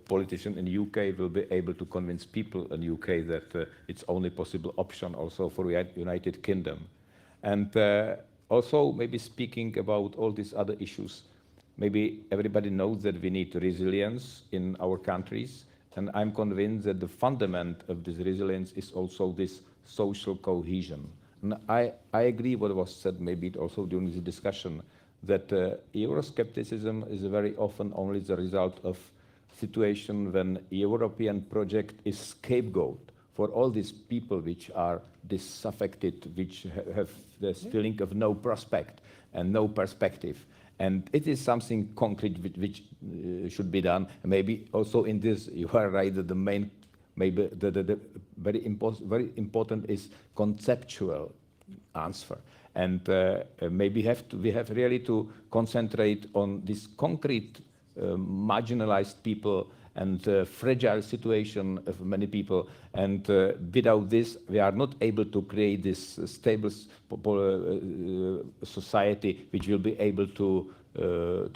politicians in the UK will be able to convince people in the UK that it's only possible option also for United Kingdom. And also maybe speaking about all these other issues, maybe everybody knows that we need resilience in our countries, and I'm convinced that the fundament of this resilience is also this social cohesion. And I agree what was said maybe also during the discussion, that Euroscepticism is very often only the result of situation when European project is scapegoat for all these people which are disaffected, which have this feeling of no prospect and no perspective. And it is something concrete which should be done. Maybe also in this, you are right that the main, maybe the very important is conceptual answer. And maybe we have really to concentrate on this concrete marginalized people and fragile situation of many people. And without this, we are not able to create this stable society which will be able to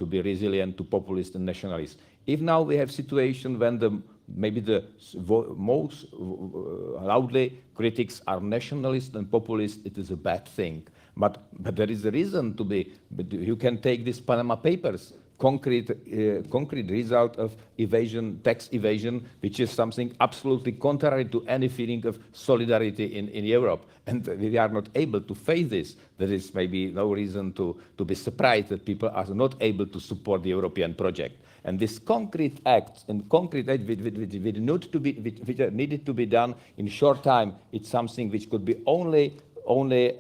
be resilient to populist and nationalists. If now we have situation when maybe the most loudly critics are nationalist and populist, it is a bad thing. But there is a reason to be. But you can take these Panama Papers, concrete result of evasion, tax evasion, which is something absolutely contrary to any feeling of solidarity in Europe. And we are not able to face this. There is maybe no reason to be surprised that people are not able to support the European project. And these concrete acts and concrete acts which are needed to be done in short time, it's something which could be only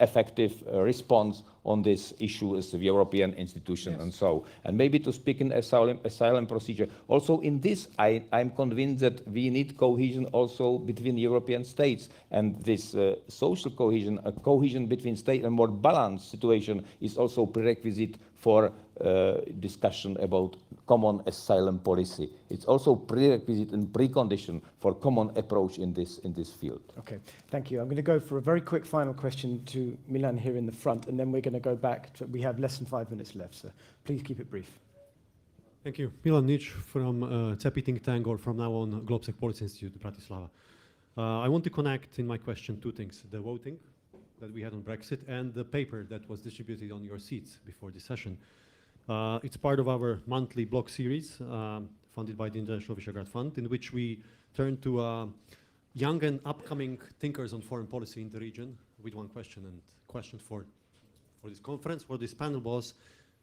effective response on this issue as a European institution. Yes. And so, and maybe to speak in asylum procedure. Also in this, I'm convinced that we need cohesion also between European states, and this social cohesion, a cohesion between states, a more balanced situation is also prerequisite for discussion about common asylum policy. It's also prerequisite and precondition for common approach in this field. Okay, thank you. I'm going to go for a very quick final question to Milan here in the front, and then we're going to go back to, we have less than 5 minutes left, so please keep it brief. Thank you. Milan Nič from CEPI think tank, or from now on GlobSec Policy Institute, Bratislava. I want to connect in my question two things: the voting that we had on Brexit and the paper that was distributed on your seats before this session. It's part of our monthly blog series funded by the International Visegrad Fund, in which we turn to young and upcoming thinkers on foreign policy in the region with one question. And question for this conference, for this panel, was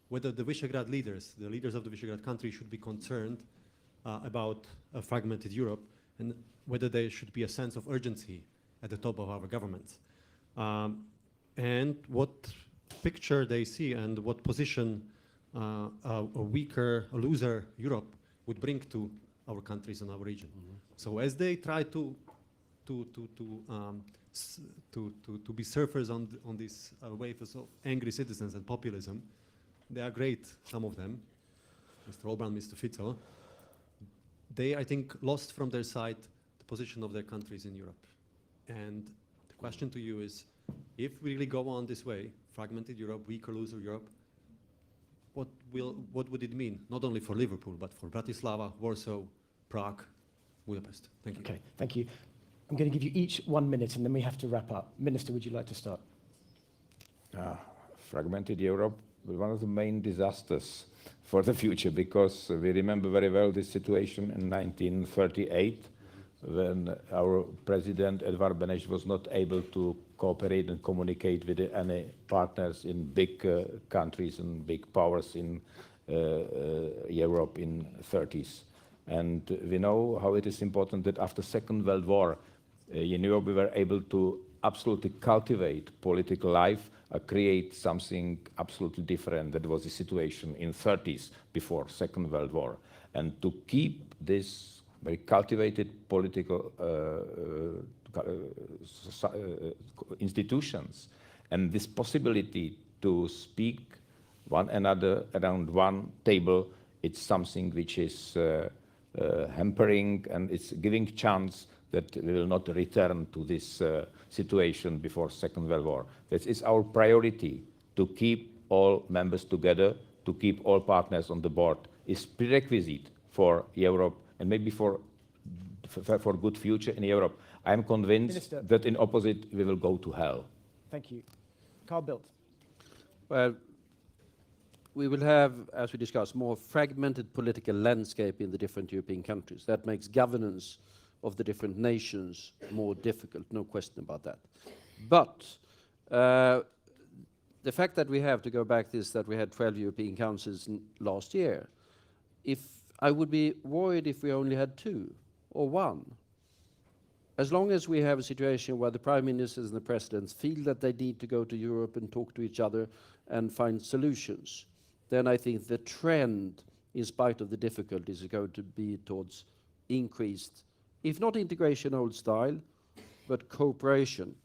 whether the Visegrad leaders, the leaders of the Visegrad countries, should be concerned about a fragmented Europe, and whether there should be a sense of urgency at the top of our governments. And what picture they see and what position a weaker, a looser Europe would bring to our countries and our region. Mm-hmm. So as they try to be surfers on this wave of angry citizens and populism, they are great, some of them, Mr. Orbán, Mr. Fico. They, I think, lost from their sight the position of their countries in Europe. And the question to you is, if we really go on this way, fragmented Europe, weaker, looser Europe, what would it mean, not only for Liverpool, but for Bratislava, Warsaw, Prague, Budapest? Thank you. Okay, thank you. I'm going to give you each 1 minute, and then we have to wrap up. Minister, would you like to start? Fragmented Europe was one of the main disasters for the future, because we remember very well this situation in 1938, when our president Edvard Beneš was not able to cooperate and communicate with any partners in big countries and big powers in Europe in 30s. And we know how it is important that after Second World War, in Europe we were able to absolutely cultivate political life, create something absolutely different. That was the situation in 30s before Second World War. And to keep this very cultivated political institutions and this possibility to speak one another around one table, it's something which is hampering, and it's giving chance that we will not return to this situation before Second World War. This is our priority, to keep all members together, to keep all partners on the board, is prerequisite for Europe and maybe for good future in Europe. I am convinced Minister, that in opposite we will go to hell. Thank you. Carl Bildt. Well, we will have, as we discussed, more fragmented political landscape in the different European countries. That makes governance of the different nations more difficult, no question about that. But the fact that we have, to go back to this, that we had 12 European councils last year, if I would be worried if we only had 2 or 1. As long as we have a situation where the prime ministers and the presidents feel that they need to go to Europe and talk to each other and find solutions, then I think the trend, in spite of the difficulties, is going to be towards increased, if not integration old style, but cooperation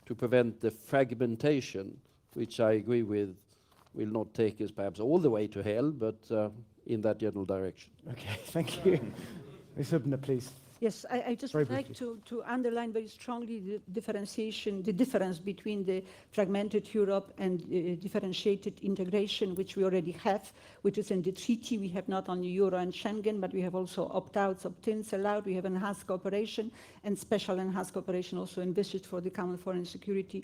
to prevent the fragmentation, which I agree with will not take us perhaps all the way to hell, but in that general direction. Okay, thank you. Ms. Hübner, please. Yes, I just would like to underline very strongly the differentiation, the difference between the fragmented Europe and differentiated integration, which we already have, which is in the treaty. We have not only Euro and Schengen, but we have also opt-outs, opt-ins allowed. We have enhanced cooperation and special enhanced cooperation also envisaged for the common foreign and security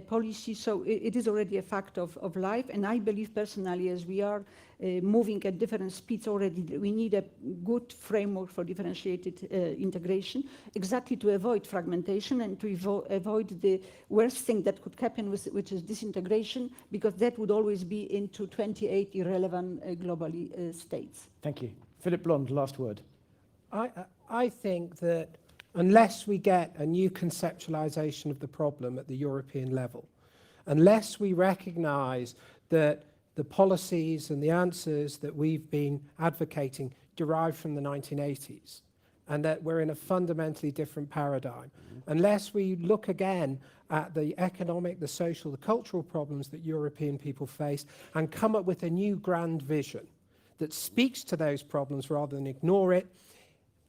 policy. So it is already a fact of life. And I believe personally, as we are moving at different speeds already, we need a good framework for differentiated integration, exactly to avoid fragmentation and to avoid the worst thing that could happen, which is disintegration, because that would always be into 28 irrelevant globally states. Thank you. Philip Blond, last word. I think that unless we get a new conceptualization of the problem at the European level, unless we recognize that the policies and the answers that we've been advocating derive from the 1980s, and that we're in a fundamentally different paradigm. Unless we look again at the economic, the social, the cultural problems that European people face and come up with a new grand vision that speaks to those problems rather than ignore it,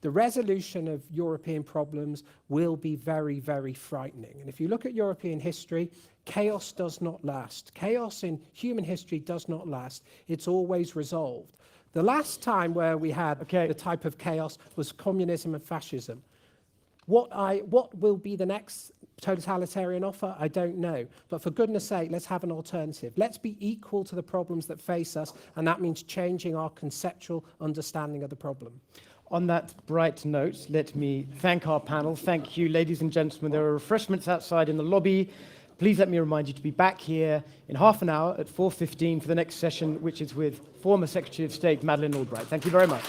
the resolution of European problems will be very, very frightening. And if you look at European history, chaos does not last. Chaos in human history does not last. It's always resolved. The last time where we had the type of chaos was communism and fascism. What will be the next totalitarian offer? I don't know. But for goodness sake, let's have an alternative. Let's be equal to the problems that face us, and that means changing our conceptual understanding of the problem. On that bright note, let me thank our panel. Thank you, ladies and gentlemen. There are refreshments outside in the lobby. Please let me remind you to be back here in half an hour at 4:15 for the next session, which is with former Secretary of State Madeleine Albright. Thank you very much.